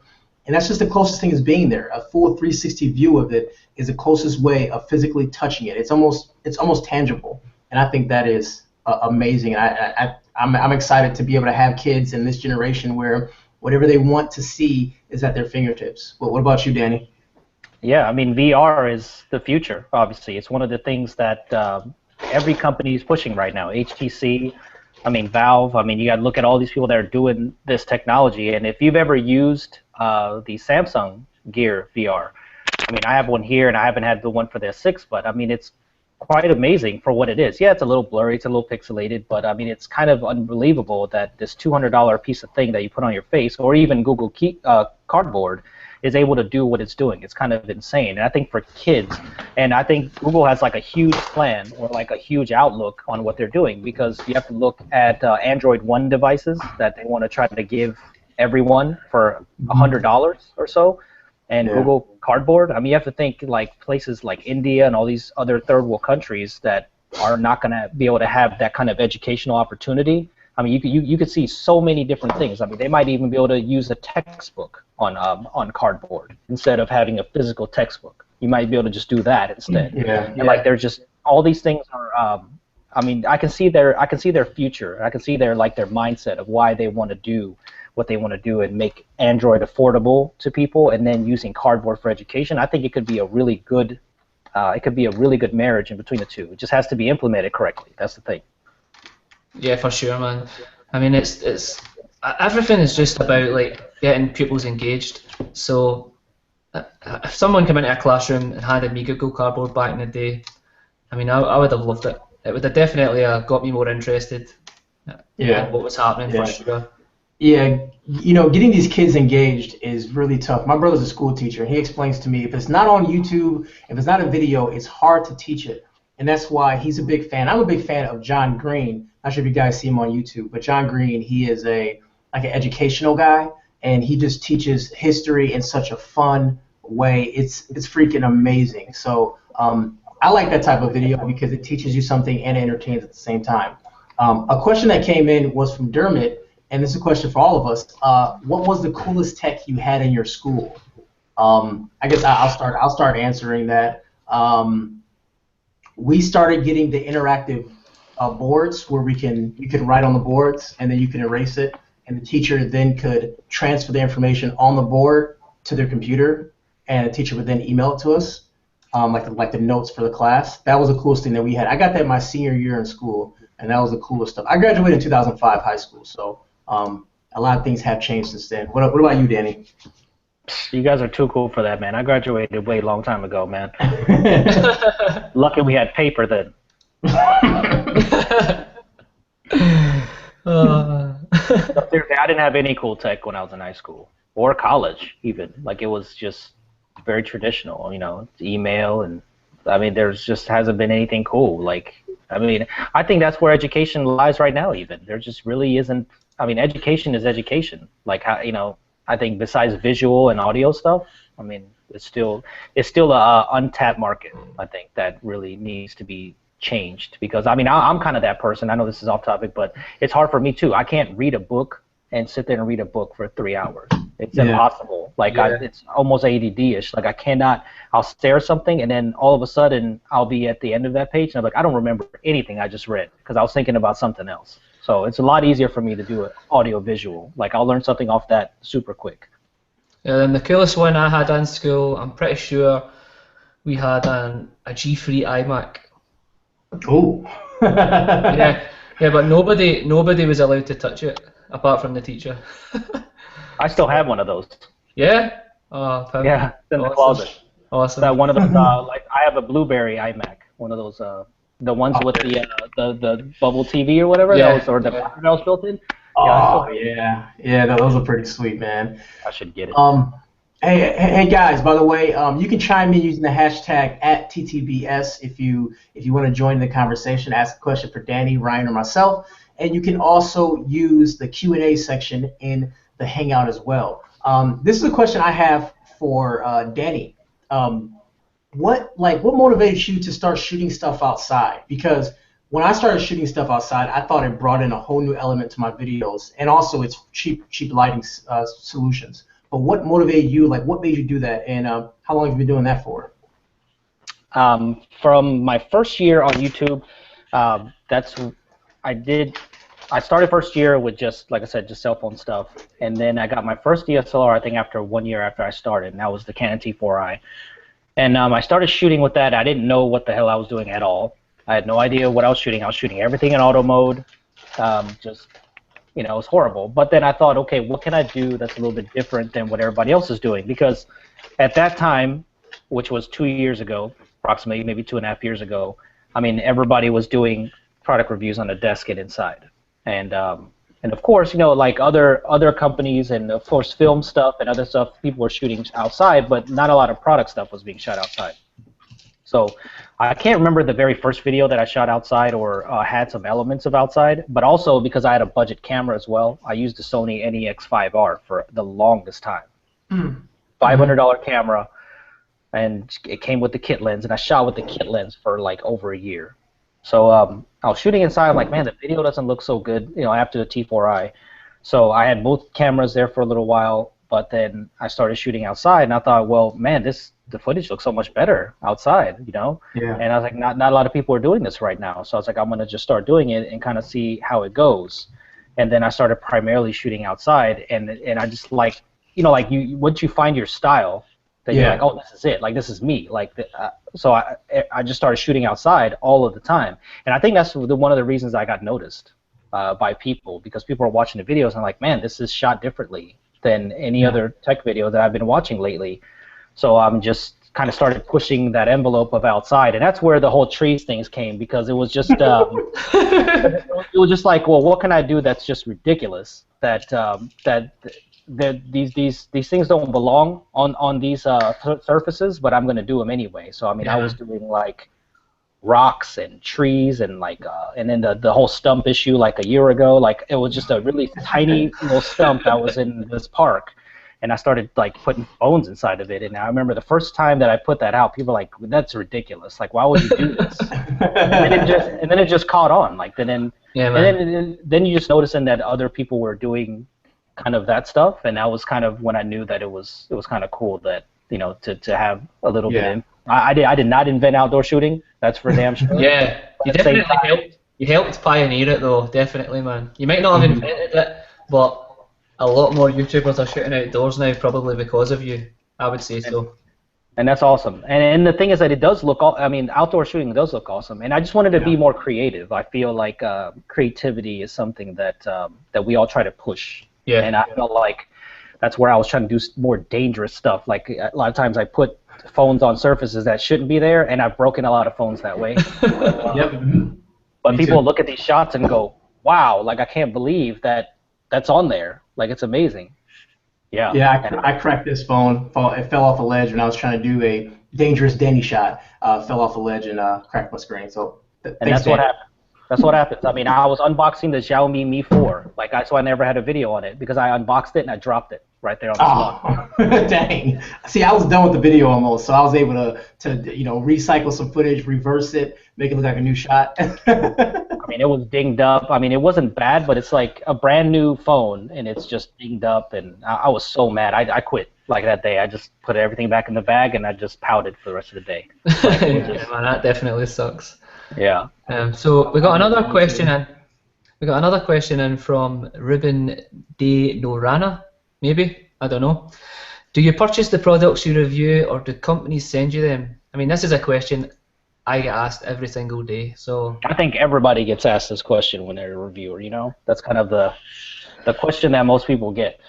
And that's just the closest thing is being there. A full 360 view of it is the closest way of physically touching it. It's almost tangible, and I think that is amazing. I'm excited to be able to have kids in this generation where whatever they want to see is at their fingertips. But what about you, Danny? Yeah, I mean, VR is the future, obviously. It's one of the things that every company is pushing right now. HTC, I mean, Valve, I mean, you got to look at all these people that are doing this technology. And if you've ever used the Samsung Gear VR, I mean, I have one here, and I haven't had the one for the S6, but I mean, it's quite amazing for what it is. Yeah, it's a little blurry, it's a little pixelated, but I mean, it's kind of unbelievable that this $200 piece of thing that you put on your face, or even Google Cardboard, is able to do what it's doing. It's kind of insane. And I think for kids, and I think Google has like a huge plan or like a huge outlook on what they're doing, because you have to look at Android One devices that they want to try to give everyone for $100 or so. And Google Cardboard, I mean, you have to think like places like India and all these other third world countries that are not going to be able to have that kind of educational opportunity. I mean, you could see so many different things. I mean, they might even be able to use a textbook on cardboard instead of having a physical textbook. You might be able to just do that instead. And like, there's just all these things are. I mean, I can see their future. I can see their mindset of why they want to do what they want to do and make Android affordable to people, and then using cardboard for education. I think it could be a really good marriage in between the two. It just has to be implemented correctly. That's the thing. Yeah, for sure, man. I mean, it's everything is just about like getting pupils engaged. So if someone came into a classroom and handed me Google Cardboard back in the day, I mean, I would have loved it. It would have definitely got me more interested in what was happening, for sure. Yeah, you know, getting these kids engaged is really tough. My brother's a school teacher. He explains to me if it's not on YouTube, if it's not a video, it's hard to teach it. And that's why he's a big fan. I'm a big fan of John Green. Not sure if you guys see him on YouTube, but John Green, he is an educational guy, and he just teaches history in such a fun way. It's freaking amazing. So I like that type of video because it teaches you something and entertains at the same time. A question that came in was from Dermot. And this is a question for all of us. What was the coolest tech you had in your school? I guess I'll start answering that. We started getting the interactive boards where you can write on the boards and then you can erase it, and the teacher then could transfer the information on the board to their computer, and the teacher would then email it to us, like the notes for the class. That was the coolest thing that we had. I got that my senior year in school, and that was the coolest stuff. I graduated in 2005 high school, so. A lot of things have changed since then. What about you, Danny? You guys are too cool for that, man. I graduated way long time ago, man. Lucky we had paper then. So seriously, I didn't have any cool tech when I was in high school or college, even. Like it was just very traditional, you know, email and I mean, there's just hasn't been anything cool. Like, I mean, I think that's where education lies right now. Even there just really isn't. I mean, education is education. Like how you know, I think besides visual and audio stuff, I mean, it's still a untapped market. I think that really needs to be changed because I mean I'm kind of that person. I know this is off topic, but it's hard for me too. I can't read a book and sit there and read a book for 3 hours. It's impossible. Like it's almost ADD-ish. Like I cannot. I'll stare at something and then all of a sudden I'll be at the end of that page and I'm like I don't remember anything I just read because I was thinking about something else. So it's a lot easier for me to do it audio visual. Like I'll learn something off that super quick. Yeah, then the coolest one I had in school, I'm pretty sure we had a G3 iMac. Ooh. Yeah, but nobody was allowed to touch it apart from the teacher. I still have one of those. Yeah. Oh, perfect. Yeah, it's in the closet. Awesome. That one of those like I have a Blueberry iMac, one of those the ones with the bubble TV or whatever that was, or the was built in. Oh yeah, those are pretty sweet, man. I should get it. Hey guys, by the way, you can chime in using the hashtag @TTBS if you want to join the conversation, ask a question for Danny, Ryan, or myself, and you can also use the Q&A section in the Hangout as well. This is a question I have for Danny. What motivated you to start shooting stuff outside? Because when I started shooting stuff outside, I thought it brought in a whole new element to my videos, and also it's cheap lighting solutions. But what motivated you? Like, what made you do that, and how long have you been doing that for? From my first year on YouTube, I started first year with just, like I said, just cell phone stuff, and then I got my first DSLR, I think, after 1 year after I started, and that was the Canon T4i. And I started shooting with that. I didn't know what the hell I was doing at all. I had no idea what I was shooting. I was shooting everything in auto mode, it was horrible. But then I thought, okay, what can I do that's a little bit different than what everybody else is doing? Because at that time, which was 2 years ago, approximately, maybe 2.5 years ago, I mean, everybody was doing product reviews on a desk and inside. And of course, like other companies and, of course, film stuff and other stuff, people were shooting outside, but not a lot of product stuff was being shot outside. So I can't remember the very first video that I shot outside or had some elements of outside, but also because I had a budget camera as well, I used the Sony NEX5R for the longest time. $500 camera, and it came with the kit lens, and I shot with the kit lens for like over a year. So I was shooting inside, I'm like, man, the video doesn't look so good, after the T4i. So I had both cameras there for a little while, but then I started shooting outside, and I thought, well, man, the footage looks so much better outside, Yeah. And I was like, not a lot of people are doing this right now. So I was like, I'm gonna just start doing it and kind of see how it goes. And then I started primarily shooting outside, and I just like, once you find your style, then you're like, oh, this is it. Like, this is me. Like, so I just started shooting outside all of the time. And I think that's one of the reasons I got noticed by people, because people are watching the videos and like, man, this is shot differently than any other tech video that I've been watching lately. So I'm just kind of started pushing that envelope of outside, and that's where the whole trees things came, because it was just it was just like, well, what can I do that's just ridiculous, that these things don't belong on these surfaces, but I'm going to do them anyway. So I mean, I was doing like rocks and trees and like and then the whole stump issue like a year ago, like it was just a really tiny little stump that was in this park. And I started like putting bones inside of it, and I remember the first time that I put that out, people were like, "That's ridiculous! Like, why would you do this?" and then it just caught on. Like then you just noticing that other people were doing kind of that stuff, and that was kind of when I knew that it was kind of cool that to have a little bit in. I did not invent outdoor shooting. That's for damn sure. Yeah, you definitely helped. You helped pioneer it though, definitely, man. You might not have invented it, but a lot more YouTubers are shooting outdoors now, probably because of you. I would say so. And that's awesome. And the thing is that it does look, outdoor shooting does look awesome. And I just wanted to be more creative. I feel like creativity is something that we all try to push. Yeah. And I feel like that's where I was trying to do more dangerous stuff. Like a lot of times I put phones on surfaces that shouldn't be there, and I've broken a lot of phones that way. Yep. But Me people too. look at these shots and go, wow, like I can't believe that that's on there. Like it's amazing. Yeah. Yeah, I cracked this phone. It fell off a ledge when I was trying to do a dangerous Danny shot. Fell off a ledge and cracked my screen. So And thanks, that's what Dan. happened. That's what happens. I mean, I was unboxing the Xiaomi Mi 4. So I never had a video on it because I unboxed it and I dropped it right there on the spot. Oh, dang. See, I was done with the video almost, so I was able to recycle some footage, reverse it, make it look like a new shot. I mean, it was dinged up. I mean, it wasn't bad, but it's like a brand new phone and it's just dinged up, and I was so mad. I quit like that day. I just put everything back in the bag and I just pouted for the rest of the day. Yeah, man, that definitely sucks. Yeah. So we got another question in. We got another question in from Ruben de Norana, maybe, I don't know. Do you purchase the products you review, or do companies send you them? I mean, this is a question I get asked every single day. So I think everybody gets asked this question when they're a reviewer, you know? That's kind of the question that most people get.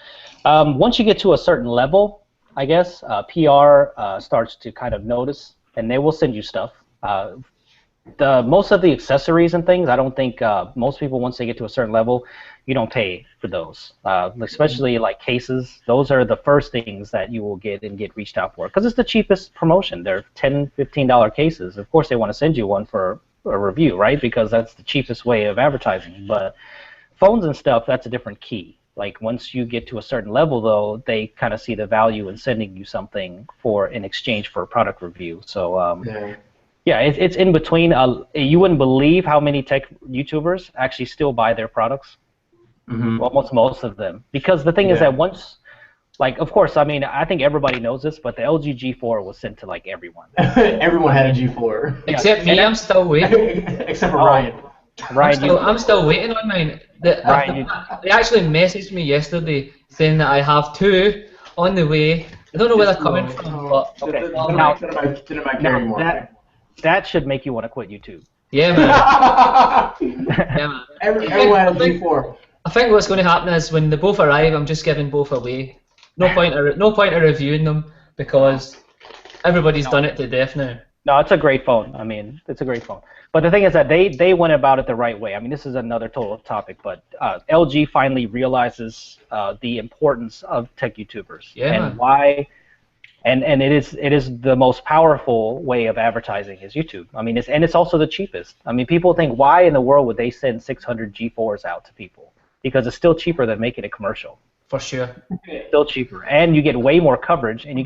Once you get to a certain level, I guess, PR starts to kind of notice, and they will send you stuff. Most of the accessories and things, I don't think most people, once they get to a certain level, you don't pay for those. Especially like cases, those are the first things that you will get and get reached out for because it's the cheapest promotion. They're $10, $15 cases. Of course, they want to send you one for a review, right? Because that's the cheapest way of advertising. But phones and stuff, that's a different key. Like once you get to a certain level, though, they kind of see the value in sending you something in exchange for a product review. So. Yeah, it's in between. You wouldn't believe how many tech YouTubers actually still buy their products. Almost most of them. Because the thing is that once, like, of course, I mean, I think everybody knows this, but the LG G4 was sent to, like, everyone. Everyone had a G4. Except me, I'm still waiting. Except for Ryan. I'm still waiting on mine. They actually messaged me yesterday saying that I have two on the way. I don't know where they're coming from, but that should make you want to quit YouTube. Yeah, man. Yeah, man. Everyone had a G4. I think what's going to happen is when they both arrive, I'm just giving both away. No point of reviewing them because everybody's done it to death now. No, it's a great phone. I mean, it's a great phone. But the thing is that they went about it the right way. I mean, this is another total topic, but LG finally realizes the importance of tech YouTubers and why. And it is the most powerful way of advertising is YouTube. I mean, it's also the cheapest. I mean, people think, why in the world would they send 600 G4s out to people? Because it's still cheaper than making a commercial. For sure. Still cheaper, and you get way more coverage, and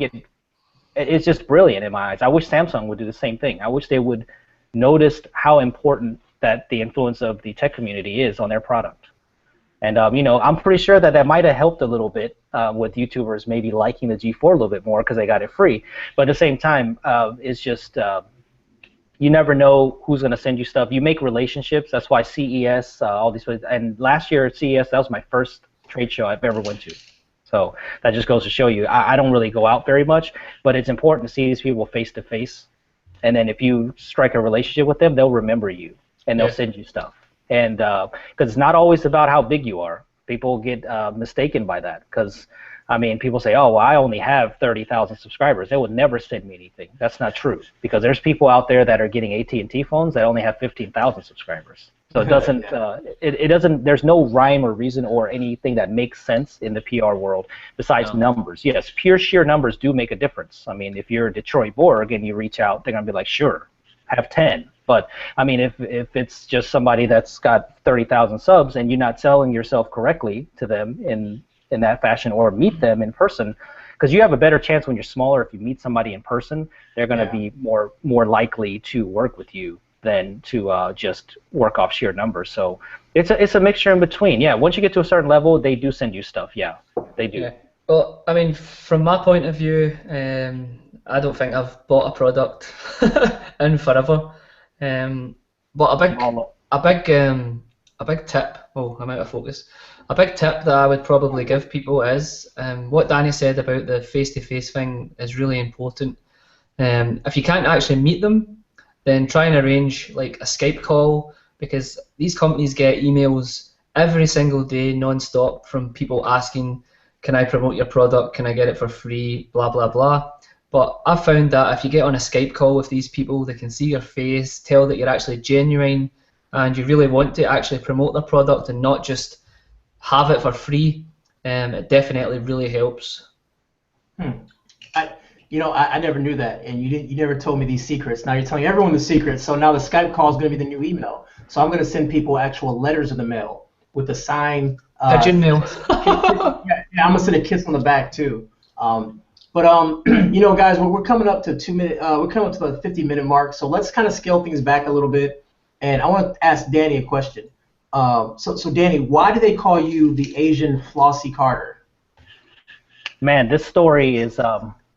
it's just brilliant in my eyes. I wish Samsung would do the same thing. I wish they would notice how important that the influence of the tech community is on their product. And I'm pretty sure that might have helped a little bit with YouTubers maybe liking the G4 a little bit more because they got it free. But at the same time, it's just you never know who's going to send you stuff. You make relationships. That's why CES, all these places. And last year at CES, that was my first trade show I've ever went to. So that just goes to show you, I don't really go out very much, but it's important to see these people face to face. And then if you strike a relationship with them, they'll remember you and they'll send you stuff. And because it's not always about how big you are. People get mistaken by that because, I mean, people say, oh, well, I only have 30,000 subscribers. They would never send me anything. That's not true because there's people out there that are getting AT&T phones that only have 15,000 subscribers. So it doesn't, it doesn't, there's no rhyme or reason or anything that makes sense in the PR world besides numbers. Yes, pure sheer numbers do make a difference. I mean, if you're Detroit Borg and you reach out, they're going to be like, sure, have 10. But, I mean, if it's just somebody that's got 30,000 subs and you're not selling yourself correctly to them in that fashion or meet them in person, because you have a better chance when you're smaller. If you meet somebody in person, they're going to be more likely to work with you than to just work off sheer numbers. So it's a mixture in between. Yeah, once you get to a certain level, they do send you stuff. Yeah, they do. Yeah. Well, I mean, from my point of view, I don't think I've bought a product in forever. But a big tip. Oh, I'm out of focus. A big tip that I would probably give people is what Danny said about the face-to-face thing is really important. If you can't actually meet them, then try and arrange like a Skype call because these companies get emails every single day non-stop from people asking can I promote your product? Can I get it for free? Blah, blah, blah. But I've found that if you get on a Skype call with these people, they can see your face, tell that you're actually genuine, and you really want to actually promote the product and not just have it for free. It definitely really helps. I never knew that, and you never told me these secrets. Now you're telling everyone the secrets. So now the Skype call is going to be the new email. So I'm going to send people actual letters in the mail with a sign. Pigeon mail. Yeah, I'm gonna send a kiss on the back too. Guys, we're coming up to 2 minute. We're coming up to the 50-minute mark. So let's kind of scale things back a little bit. And I want to ask Danny a question. So Danny, why do they call you the Asian Flossie Carter? Man, this story is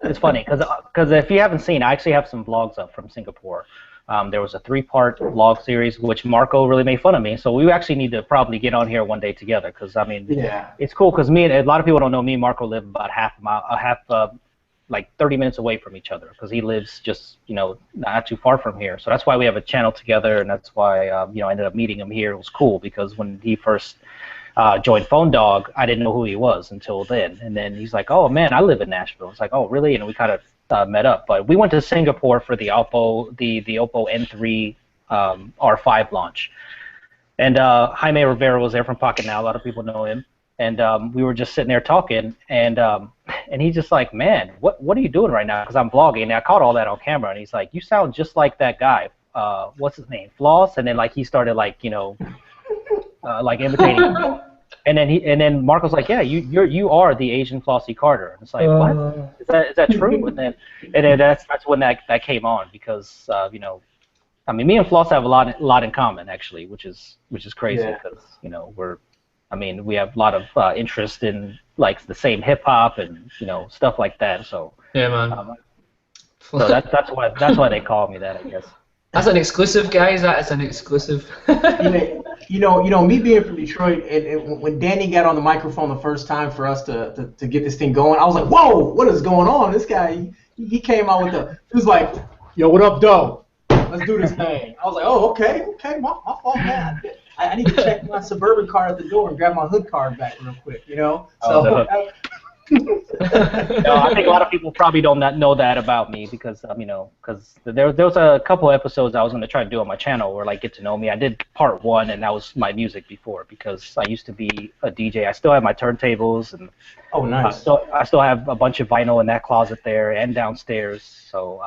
it's funny because if you haven't seen, I actually have some vlogs up from Singapore. There was a 3-part vlog series which Marco really made fun of me. So we actually need to probably get on here one day together because I mean, it's cool because me and a lot of people don't know me and Marco live about like 30 minutes away from each other because he lives just not too far from here. So that's why we have a channel together, and that's why I ended up meeting him here. It was cool because when he first joined Phone Dog, I didn't know who he was until then. And then he's like, "Oh man, I live in Nashville." It's like, "Oh really?" And we kind of met up. But we went to Singapore for the Oppo N3 R5 launch, and Jaime Rivera was there from Pocket Now. A lot of people know him. And we were just sitting there talking, and he's just like, "Man, what are you doing right now?" Because I'm vlogging, and I caught all that on camera. And he's like, "You sound just like that guy. What's his name? Floss?" And then like he started like like imitating. And then Marco's like, "Yeah, you are the Asian Flossie Carter." And it's like, what? Is that true? And then that's when that came on because I mean, me and Floss have a lot in common actually, which is crazy because we have a lot of interest in like the same hip hop and stuff like that. So yeah, man. So that's why they call me that, I guess. That's an exclusive, guys. That is an exclusive. Me being from Detroit, and when Danny got on the microphone the first time for us to get this thing going, I was like, "Whoa, what is going on?" This guy, he came out with he was like, "Yo, what up, Doe? Let's do this thing." I was like, "Oh, okay, my fault, man. I need to check my Suburban car at the door and grab my hood card back real quick, So. No, I think a lot of people probably don't know that about me because because there was a couple episodes I was going to try to do on my channel where like get to know me. I did part 1 and that was my music before because I used to be a DJ. I still have my turntables and nice. I still have a bunch of vinyl in that closet there and downstairs. So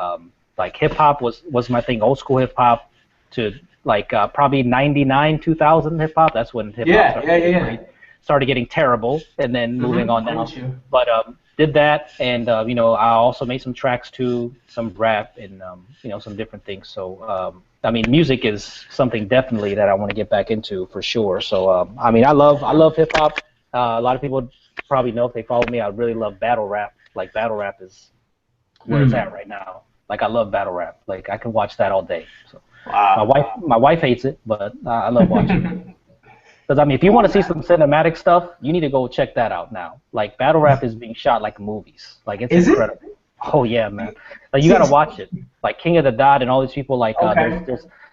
like hip hop was my thing, old school hip hop to like probably 99, 2000 hip hop. That's when hip hop started getting terrible, and then moving on now. But did that, and I also made some tracks too, some rap, and some different things. So I mean, music is something definitely that I want to get back into for sure. So I mean, I love hip hop. A lot of people probably know if they follow me. I really love battle rap. Like battle rap is where it's at right now. Like I love battle rap. Like I can watch that all day. So my wife hates it, but I love watching it. Because I mean, if you want to see some cinematic stuff, you need to go check that out now. Like battle rap is being shot like movies. Like it's incredible. Oh yeah, man. Like you gotta watch it. Like King of the Dot and all these people. Like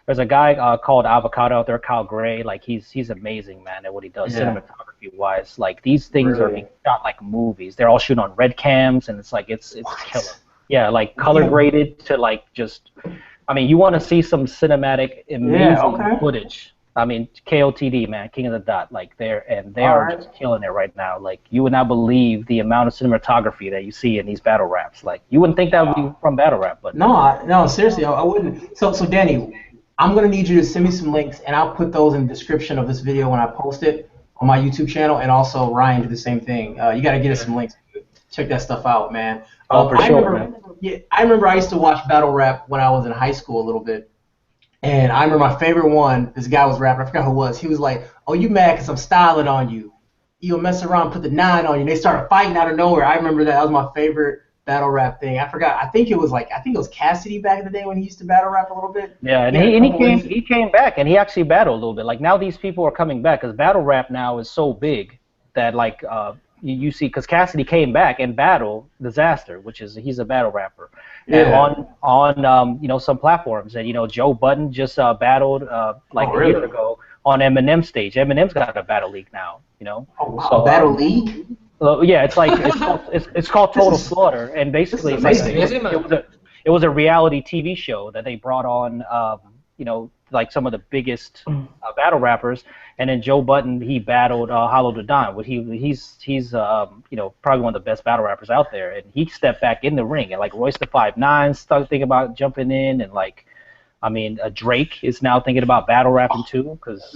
there's a guy called Avocado out there, Kyle Gray. Like he's amazing, man, at what he does cinematography wise. Like these things are being shot like movies. They're all shooting on red cams, and it's like it's killer. Yeah, like color graded to like just. I mean, you want to see some cinematic, amazing footage. I mean, KOTD, man, King of the Dot, like they are just killing it right now. Like you would not believe the amount of cinematography that you see in these battle raps. Like you wouldn't think that would be from battle rap, but no, seriously, I wouldn't. So Danny, I'm gonna need you to send me some links, and I'll put those in the description of this video when I post it on my YouTube channel, and also Ryan did the same thing. You gotta get us some links. Check that stuff out, man. For sure, man. Yeah, I remember I used to watch battle rap when I was in high school a little bit. And I remember my favorite one, this guy was rapping, I forgot who it was. He was like, "Oh, you mad because I'm styling on you. You'll mess around, put the 9 on you." And they started fighting out of nowhere. I remember that was my favorite battle rap thing. I forgot. I think it was Cassidy back in the day when he used to battle rap a little bit. Yeah, and he came back and he actually battled a little bit. Like now these people are coming back because battle rap now is so big that like you see, because Cassidy came back and battled Disaster, which is he's a battle rapper. And on some platforms, and Joe Budden just battled a year ago on Eminem's stage. Eminem's got a battle league now, Oh wow, so, battle league. Yeah, it's like it's called Total Slaughter, and basically it's like it was a reality TV show that they brought on, like some of the biggest battle rappers, and then Joe Budden he battled Hollow the Don. He's probably one of the best battle rappers out there, and he stepped back in the ring, and like Royce the 5'9" started thinking about jumping in, and like. I mean, Drake is now thinking about battle rapping too, because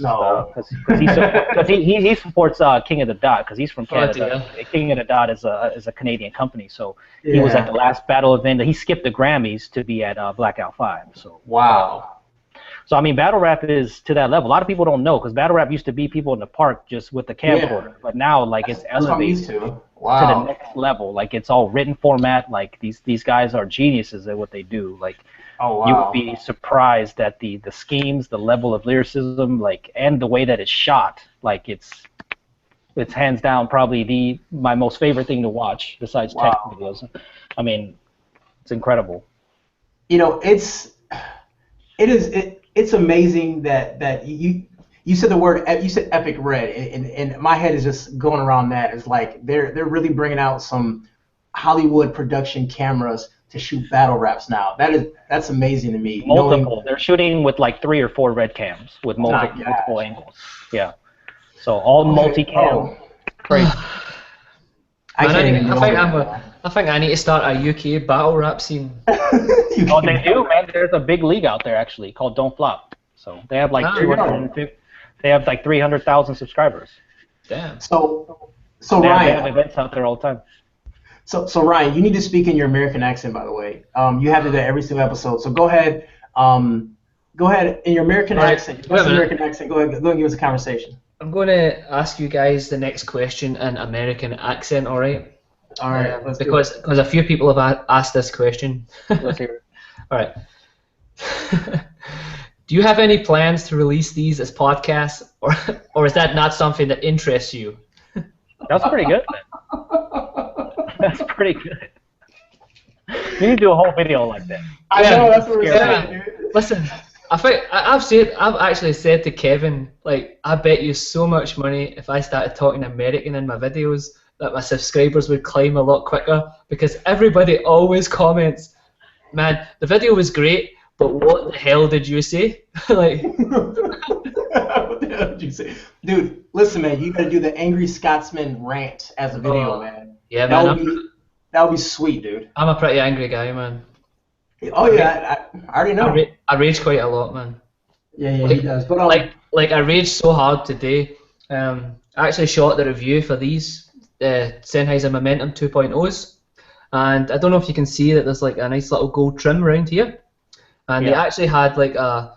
he supports King of the Dot, because he's from Canada. King of the Dot is a Canadian company, so he was at the last battle event. He skipped the Grammys to be at Blackout 5. So wow. So I mean, battle rap is to that level. A lot of people don't know, because battle rap used to be people in the park just with the camcorder, but now like it's elevated to the next level. Like it's all written format. Like these guys are geniuses at what they do. Like. Oh, wow. You would be surprised at the schemes, the level of lyricism, like, and the way that it's shot. Like it's hands down probably my most favorite thing to watch besides tech videos. I mean, it's incredible. You know, it's amazing that you said the word, you said Epic Red, and my head is just going around that. It's like they're really bringing out some Hollywood production cameras to shoot battle raps now. That's amazing to me. Multiple. They're shooting with like 3 or 4 red cams with multiple angles. Yeah. So all multi-cam. Oh. Crazy. I think I need to start a UK battle rap scene. Oh, they do, man. There's a big league out there actually called Don't Flop. So they have like 250. They have like 300,000 subscribers. Damn. So Ryan, Ryan, they have events out there all the time. So Ryan, you need to speak in your American accent, by the way. You have to do that every single episode. So go ahead in your American accent. What's American accent? Go ahead and give us a conversation. I'm going to ask you guys the next question in American accent, all right? All right. Because a few people have asked this question. Let's hear it. All right. Do you have any plans to release these as podcasts, or is that not something that interests you? That's pretty good. That's pretty good. You need to do a whole video like that. I know, that's what we're saying, dude. Listen, I've actually said to Kevin, like, I bet you so much money if I started talking American in my videos that my subscribers would climb a lot quicker, because everybody always comments, man, the video was great, but what the hell did you say? Like, what the hell did you say? Dude, listen, man, you gotta do the Angry Scotsman rant as a video, man. Yeah, man. That would be sweet, dude. I'm a pretty angry guy, man. Oh yeah, I already know. I rage quite a lot, man. Yeah, he does. But like I raged so hard today. I actually shot the review for these Sennheiser Momentum 2.0s, and I don't know if you can see that there's like a nice little gold trim around here, and they actually had like a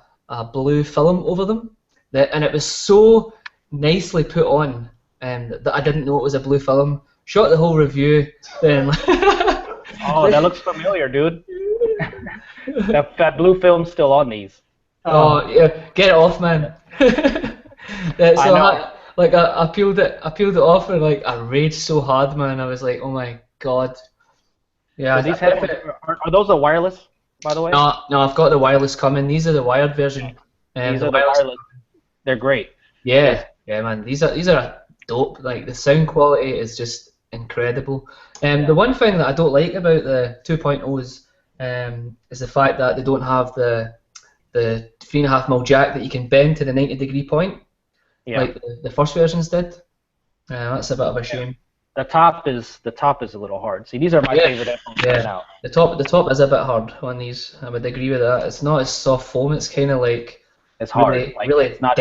blue film over them, and it was so nicely put on that I didn't know it was a blue film. Shot the whole review, then. Oh, that looks familiar, dude. that blue film's still on these. Oh yeah, get it off, man. I peeled it off, and like I raged so hard, man. I was like, oh my god. Yeah. Are these headphones, are those the wireless, by the way? No, I've got the wireless coming. These are the wired version. These are the wireless. They're great. Yeah, man. These are dope. Like the sound quality is just incredible. The one thing that I don't like about the 2.0s is the fact that they don't have the 3.5mm jack that you can bend to the 90-degree point, like the first versions did. That's a bit of a shame. The top is a little hard. See, these are my favorite headphones right now. The top is a bit hard on these. I would agree with that. It's not as soft foam. It's kind of like it's hard. Really it's not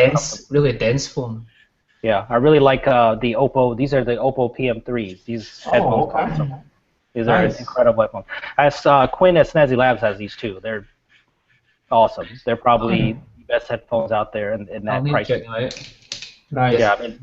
really dense foam. Yeah, I really like the Oppo. These are the Oppo PM3s. These headphones are awesome. These are incredible headphones. Quinn at Snazzy Labs has these too. They're awesome. They're probably the best headphones out there in that price. Nice. Yeah. I mean,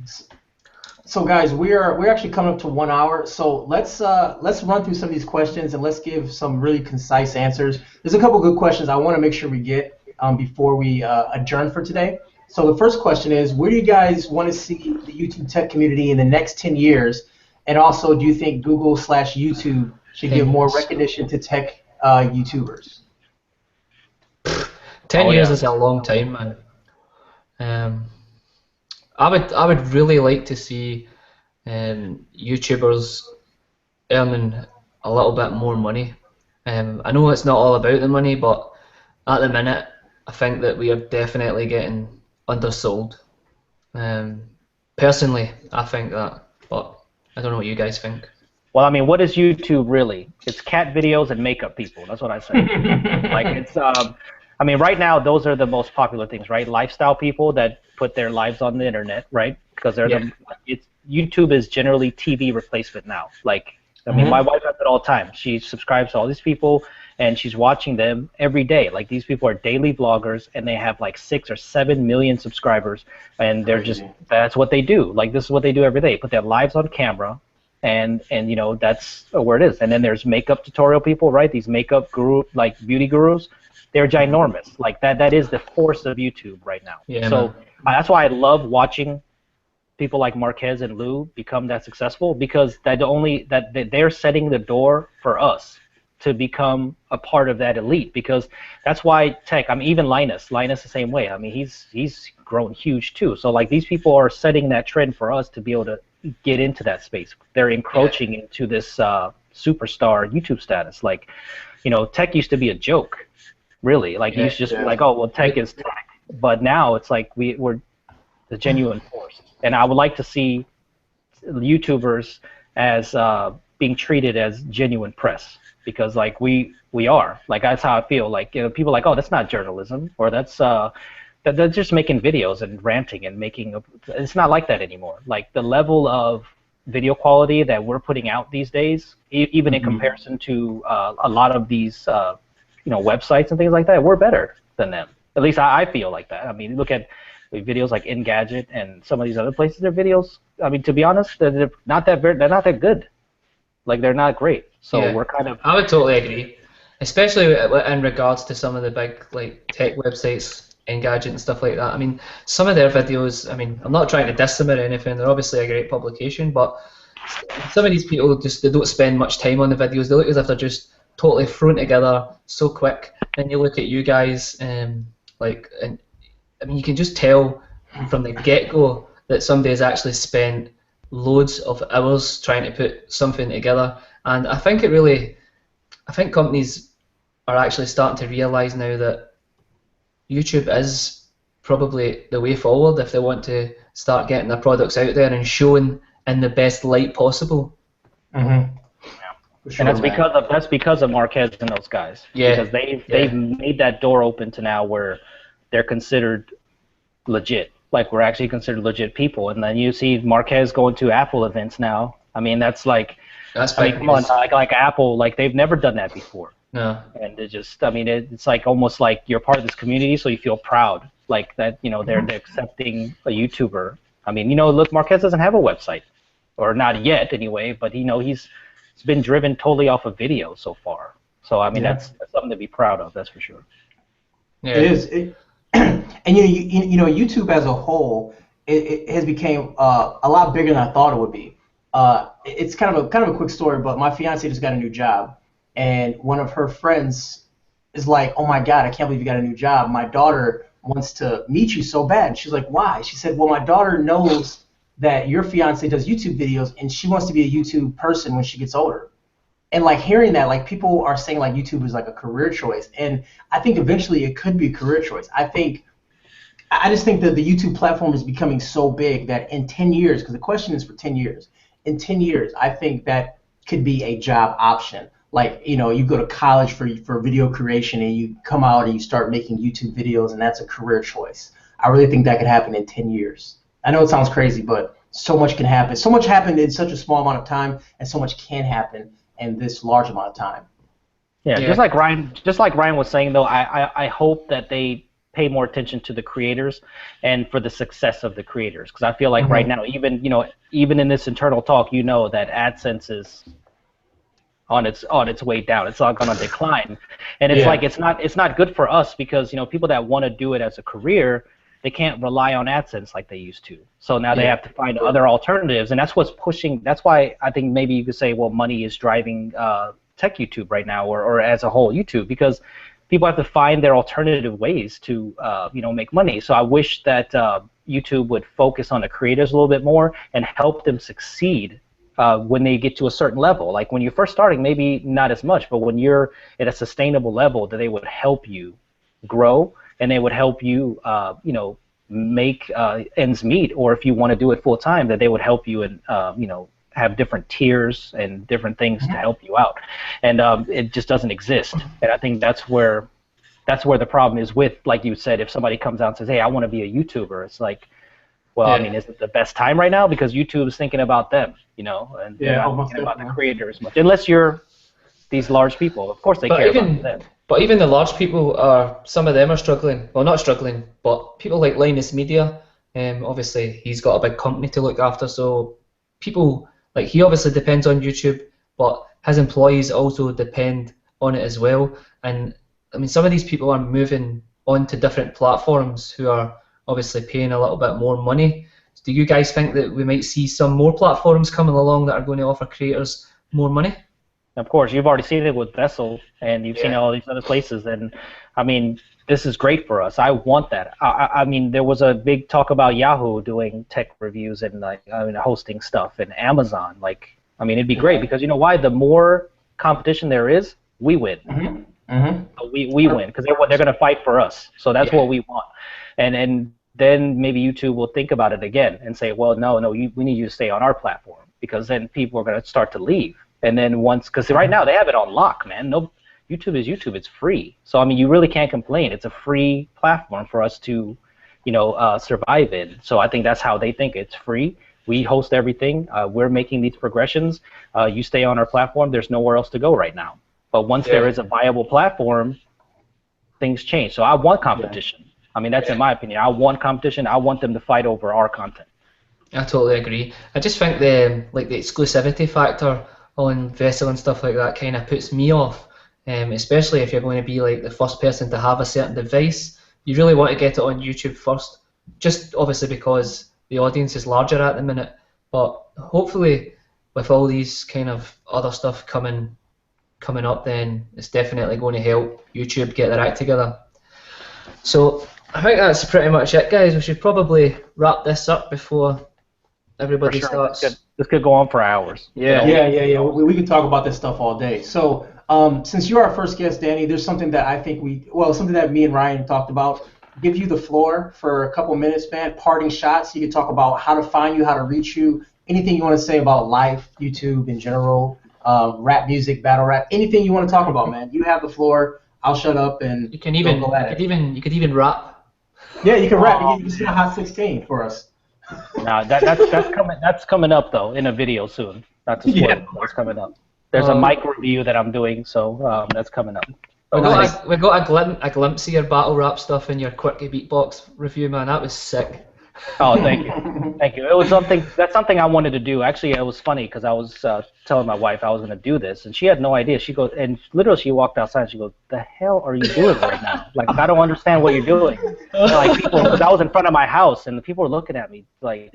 so guys, we're actually coming up to 1 hour. So let's run through some of these questions and let's give some really concise answers. There's a couple good questions I want to make sure we get before we adjourn for today. So the first question is, where do you guys want to see the YouTube tech community in the next 10 years? And also, do you think Google/YouTube should give more recognition to tech YouTubers? 10 years is a long time, man. I would really like to see YouTubers earning a little bit more money. I know it's not all about the money, but at the minute, I think that we are definitely getting undersold. Um, Personally, I think that, but I don't know what you guys think. Well, I mean, what is YouTube really? It's cat videos and makeup people. That's what I say. Like it's I mean, right now those are the most popular things, right? Lifestyle people that put their lives on the internet, right? Because they're Yeah. the it's YouTube is generally TV replacement now. Like I mean, my wife has it all the time. She subscribes to all these people and she's watching them every day. Like these people are daily vloggers and they have like 6 or 7 million subscribers and they're just that's what they do. Like this is what they do every day. Put their lives on camera and you know that's where it is. And then there's makeup tutorial people, right? These makeup guru, like beauty gurus, they're ginormous. Like that is the force of YouTube right now. Yeah, So man. that's why I love watching people like Marquez and Lou become that successful because that they're setting the door for us to become a part of that elite because that's why tech. I mean, even Linus the same way. I mean, he's grown huge too. So like these people are setting that trend for us to be able to get into that space. They're encroaching into this superstar YouTube status. Like, you know, tech used to be a joke, really. Like, you used to just be like, oh, well, tech is tech. But now it's like we're the genuine force. And I would like to see YouTubers as being treated as genuine press because, like, we are. Like, that's how I feel. Like, you know, people are like, oh, that's not journalism, or that's they're just making videos and ranting and making. It's not like that anymore. Like the level of video quality that we're putting out these days, even in comparison to a lot of these, you know, websites and things like that, we're better than them. At least I feel like that. I mean, look at videos like Engadget and some of these other places. Their videos, I mean, to be honest, they're not that good. Like they're not great. So Yeah. we're kind of. I would totally agree, especially in regards to some of the big like tech websites, Engadget and stuff like that. I mean, some of their videos. I mean, I'm not trying to diss them or anything. They're obviously a great publication, but some of these people just they don't spend much time on the videos. They look as if they're just totally thrown together so quick. And you look at you guys, like, and I mean, you can just tell from the get-go that somebody has actually spent loads of hours trying to put something together. And I think I think companies are actually starting to realise now that YouTube is probably the way forward if they want to start getting their products out there and showing in the best light possible. Sure, And man. that's because of Marquez and those guys. Yeah, Because they've made that door open to now where they're considered legit. Like we're actually considered legit people. And then you see Marquez going to Apple events now. I mean, that's like, That's I mean, big come on, news. like Apple, like they've never done that before. No. And it just, I mean, it's like almost like you're part of this community, so you feel proud, like that, you know, they're accepting a YouTuber. I mean, you know, look, Marquez doesn't have a website, or not yet anyway, but you know, he's been driven totally off of video so far. So I mean, that's something to be proud of, that's for sure. Yeah. It is. And you know, YouTube as a whole, it has become a lot bigger than I thought it would be. It's kind of a quick story, but my fiance just got a new job, and one of her friends is like, "Oh my God, I can't believe you got a new job. My daughter wants to meet you so bad." And she's like, "Why?" She said, "Well, my daughter knows that your fiance does YouTube videos, and she wants to be a YouTube person when she gets older." And like hearing that, like people are saying like YouTube is like a career choice, and I think eventually it could be a career choice. I just think that the YouTube platform is becoming so big that in 10 years, because the question is for 10 years, in 10 years, I think that could be a job option. Like, you know, you go to college for video creation and you come out and you start making YouTube videos and that's a career choice. I really think that could happen in 10 years. I know it sounds crazy, but so much can happen. So much happened in such a small amount of time and so much can happen in this large amount of time. Yeah, Yeah. just like Ryan was saying though, I hope that they pay more attention to the creators and for the success of the creators because I feel like right now even in this internal talk you know that AdSense is on its way down. It's all going to decline, and it's like it's not good for us because you know people that want to do it as a career they can't rely on AdSense like they used to. So now they have to find other alternatives, and that's what's pushing. That's why I think maybe you could say well money is driving tech YouTube right now or as a whole YouTube because people have to find their alternative ways to make money. So I wish that YouTube would focus on the creators a little bit more and help them succeed when they get to a certain level. Like when you're first starting, maybe not as much, but when you're at a sustainable level, that they would help you grow and they would help you, make ends meet. Or if you want to do it full time, that they would help you and have different tiers and different things to help you out. And it just doesn't exist. And I think that's where the problem is with, like you said, if somebody comes out and says, hey, I want to be a YouTuber, it's like, well, I mean, is it the best time right now? Because YouTube is thinking about them, and they're not thinking about the creators much. Unless you're these large people. Of course they care about them. But even the large people some of them are struggling. Well, not struggling, but people like Linus Media, obviously he's got a big company to look after, so people, like he obviously depends on YouTube, but his employees also depend on it as well. And I mean, some of these people are moving on to different platforms who are obviously paying a little bit more money. Do you guys think that we might see some more platforms coming along that are going to offer creators more money? Of course, you've already seen it with Vessel, and you've seen all these other places. And I mean, this is great for us. I want that. I mean, there was a big talk about Yahoo doing tech reviews and hosting stuff, and Amazon. Like, I mean, it'd be great because you know why? The more competition there is, we win. So we win because they're going to fight for us. So that's what we want. And then maybe YouTube will think about it again and say, well, no, we need you to stay on our platform, because then people are going to start to leave. And then because right now they have it on lock, man. No, YouTube is YouTube. It's free. So I mean, you really can't complain. It's a free platform for us to, survive in. So I think that's how they think. It's free. We host everything. We're making these progressions. You stay on our platform. There's nowhere else to go right now. But once there is a viable platform, things change. So I want competition. I mean, that's in my opinion. I want competition. I want them to fight over our content. I totally agree. I just think the exclusivity factor on Vessel and stuff like that kind of puts me off, especially if you're going to be like the first person to have a certain device. You really want to get it on YouTube first, just obviously because the audience is larger at the minute. But hopefully, with all these kind of other stuff coming up, then it's definitely going to help YouTube get their act together. So I think that's pretty much it, guys. We should probably wrap this up before everybody starts. This could go on for hours. Yeah. We could talk about this stuff all day. So since you're our first guest, Danny, there's something that I think something that me and Ryan talked about. Give you the floor for a couple minutes, man. Parting shots. You can talk about how to find you, how to reach you, anything you want to say about life, YouTube in general, rap music, battle rap, anything you want to talk about, man. You have the floor. I'll shut up and you could even rap. Yeah, you can rap. You can spit a hot 16 for us. No, that's coming up though in a video soon. That's a spoiler. That's coming up. There's a mic review that I'm doing, so that's coming up. We got a glimpse of your battle rap stuff in your quirky beatbox review, man. That was sick. Oh, thank you, thank you. It was that's something I wanted to do. Actually, it was funny because I was telling my wife I was going to do this, and she had no idea. She goes, and literally she walked outside and she goes, "The hell are you doing right now? Like, I don't understand what you're doing." Like, because I was in front of my house and the people were looking at me like.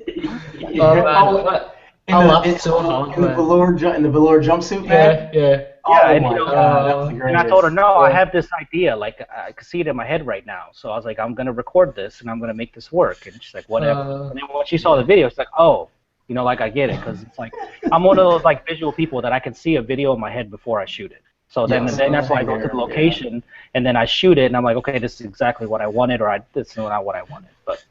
In the velour jumpsuit, man. Yeah. And I told her, no, I have this idea. Like, I could see it in my head right now. So I was like, I'm going to record this, and I'm going to make this work. And she's like, whatever. And then when she saw the video, she's like, oh, like, I get it. Because it's like, I'm one of those, like, visual people that I can see a video in my head before I shoot it. So then that's why I go to the location, and then I shoot it, and I'm like, okay, this is exactly what I wanted, or this is not what I wanted. But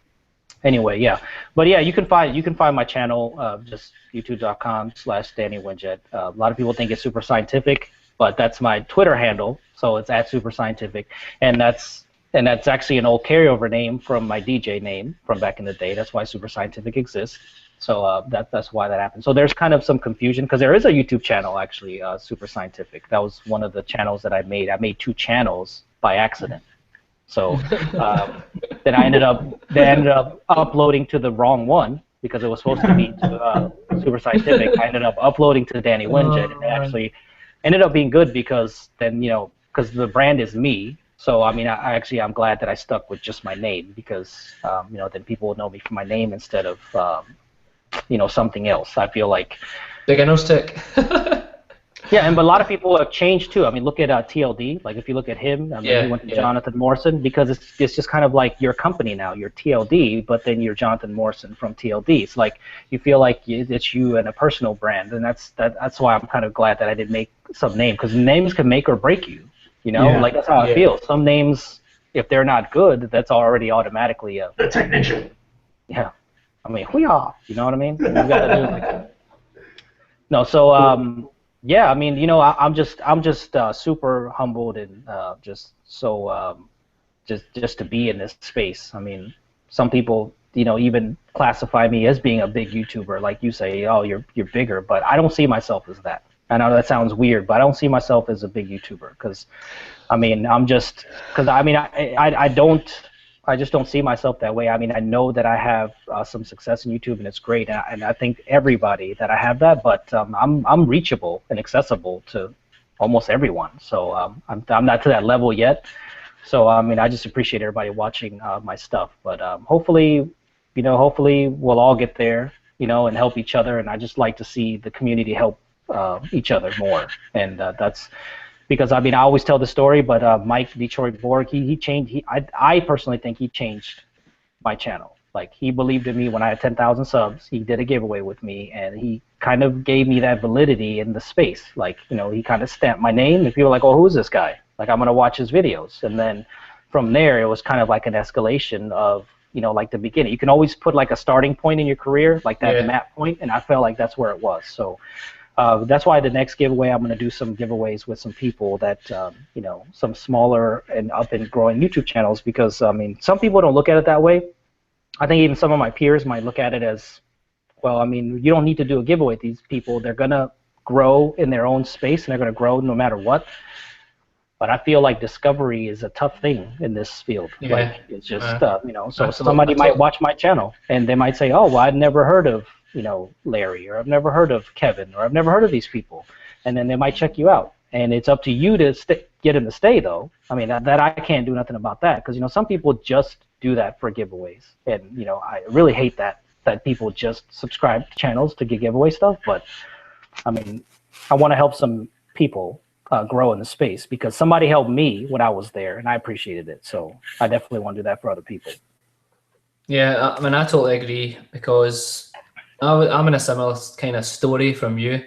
anyway, yeah. But yeah, you can find my channel, just youtube.com/Danny Winget. A lot of people think it's Super Scientific, but that's my Twitter handle, so it's @SuperScientific, and that's actually an old carryover name from my DJ name from back in the day. That's why Super Scientific exists. So that's why that happened. So there's kind of some confusion because there is a YouTube channel actually, Super Scientific. That was one of the channels that I made. I made 2 channels by accident. So then I ended up uploading to the wrong one because it was supposed to be to Super Scientific. I ended up uploading to Danny Winget, and it actually ended up being good because then because the brand is me. So I mean, I'm glad that I stuck with just my name because then people will know me for my name instead of something else. I feel like beginner's tech. Yeah, and but a lot of people have changed too. I mean, look at TLD. Like if you look at him, I mean, he went to Jonathan Morrison because it's just kind of like your company now. You're TLD, but then you're Jonathan Morrison from TLD. It's like you feel like it's you and a personal brand, and that's why I'm kind of glad that I did make some name, because names can make or break you. You know, like that's how I feel. Some names, if they're not good, that's already automatically a technician. Yeah, I mean, we are. You know what I mean? You gotta do it like that. No, so yeah, I mean, you know, I'm just super humbled and just so just to be in this space. I mean, some people, you know, even classify me as being a big YouTuber, like you say, oh, you're bigger, but I don't see myself as that. I know that sounds weird, but I don't see myself as a big YouTuber because, I mean, I mean, I just don't see myself that way. I mean, I know that I have some success in YouTube, and it's great, and I think everybody that I have that. But I'm reachable and accessible to almost everyone. So I'm not to that level yet. So I mean, I just appreciate everybody watching my stuff. But hopefully, you know, hopefully we'll all get there, you know, and help each other. And I just like to see the community help each other more, and that's. Because I mean, I always tell the story, but Mike Detroit Borg, he changed. I personally think he changed my channel. Like he believed in me when I had 10,000 subs. He did a giveaway with me, and he kind of gave me that validity in the space. Like, you know, he kind of stamped my name, and people were like, "Oh, who's this guy?" Like, I'm gonna watch his videos, and then from there, it was kind of like an escalation of, you know, like the beginning. You can always put like a starting point in your career, like that map point, and I felt like that's where it was. So. That's why the next giveaway, I'm going to do some giveaways with some people that, you know, some smaller and up and growing YouTube channels, because, I mean, some people don't look at it that way. I think even some of my peers might look at it as, well, I mean, you don't need to do a giveaway. These people, they're going to grow in their own space, and they're going to grow no matter what. But I feel like discovery is a tough thing in this field. Yeah. Like, it's just, you know, so somebody might watch my channel, and they might say, oh, well, I'd never heard of, you know, Larry, or I've never heard of Kevin, or I've never heard of these people. And then they might check you out. And it's up to you to get them to stay, though. I mean, that I can't do nothing about that, because, you know, some people just do that for giveaways. And, you know, I really hate that people just subscribe to channels to get giveaway stuff. But, I mean, I want to help some people grow in the space, because somebody helped me when I was there, and I appreciated it. So I definitely want to do that for other people. Yeah, I mean, I totally agree, because I'm in a similar kind of story from you.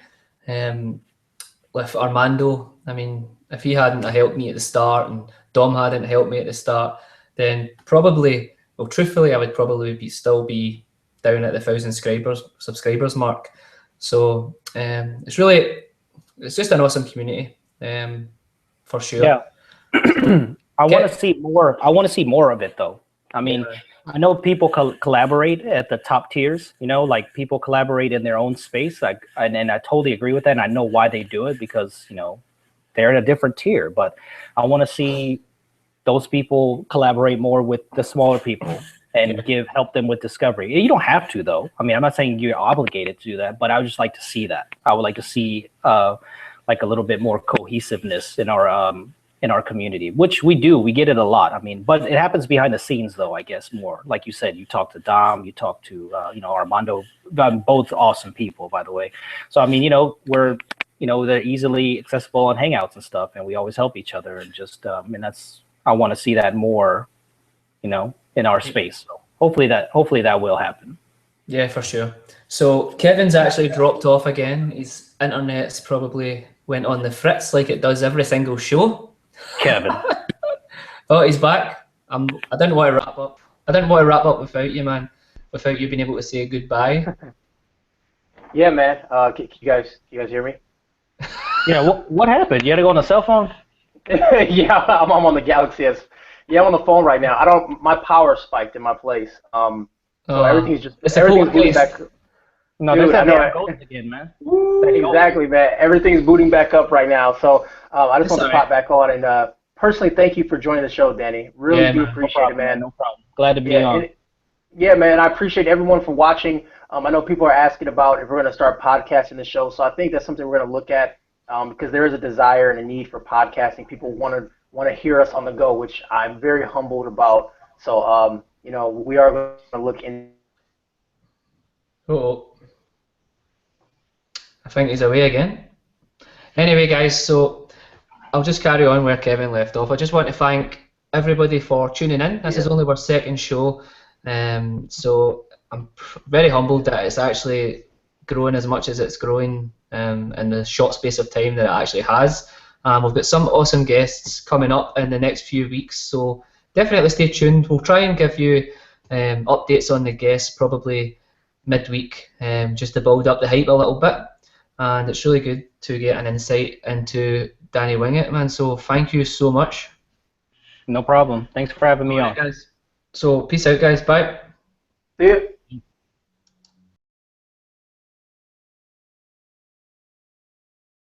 With Armando, I mean, if he hadn't helped me at the start, and Dom hadn't helped me at the start, then probably, well, truthfully, I would probably still be down at the 1,000 subscribers mark. So it's just an awesome community, for sure. Yeah. I want to see more. I want to see more of it, though. I mean, I know people collaborate at the top tiers, you know, like people collaborate in their own space. Like, and I totally agree with that. And I know why they do it, because, you know, they're in a different tier. But I want to see those people collaborate more with the smaller people and help them with discovery. You don't have to, though. I mean, I'm not saying you're obligated to do that, but I would just like to see that. I would like to see like a little bit more cohesiveness in our community, which we do. We get it a lot. I mean, but it happens behind the scenes, though, I guess, more. Like you said, you talk to Dom, you talk to, you know, Armando, both awesome people, by the way. So, I mean, you know, they're easily accessible on Hangouts and stuff, and we always help each other. And just, I mean, I want to see that more, you know, in our space. So hopefully that will happen. Yeah, for sure. So Kevin's actually dropped off again. His internet's probably went on the fritz like it does every single show. Kevin. Oh, he's back. I didn't want to wrap up. I didn't want to wrap up without you, man. Without you being able to say goodbye. Yeah, man. Can you guys hear me? Yeah. What happened? You had to go on the cell phone? Yeah, I'm on the Galaxy S. Yeah, I'm on the phone right now. My power spiked in my place. So everything's booting back. No, dude, there's that ghost again, man. Exactly, man. Everything's booting back up right now. So I just want to pop back on and personally thank you for joining the show, Danny. Really do appreciate it, man. No problem. Glad to be on. Yeah, man. I appreciate everyone for watching. I know people are asking about if we're going to start podcasting the show, so I think that's something we're going to look at because there is a desire and a need for podcasting. People want to hear us on the go, which I'm very humbled about. So you know, we are going to look in. Oh. I think he's away again. Anyway, guys, so I'll just carry on where Kevin left off. I just want to thank everybody for tuning in. This is only our second show, so I'm very humbled that it's actually growing as much as it's growing in the short space of time that it actually has. We've got some awesome guests coming up in the next few weeks, so definitely stay tuned. We'll try and give you updates on the guests probably midweek, just to build up the hype a little bit. And it's really good to get an insight into Danny Winget, man. So thank you so much. No problem. Thanks for having me on. Guys. So peace out, guys. Bye. See ya.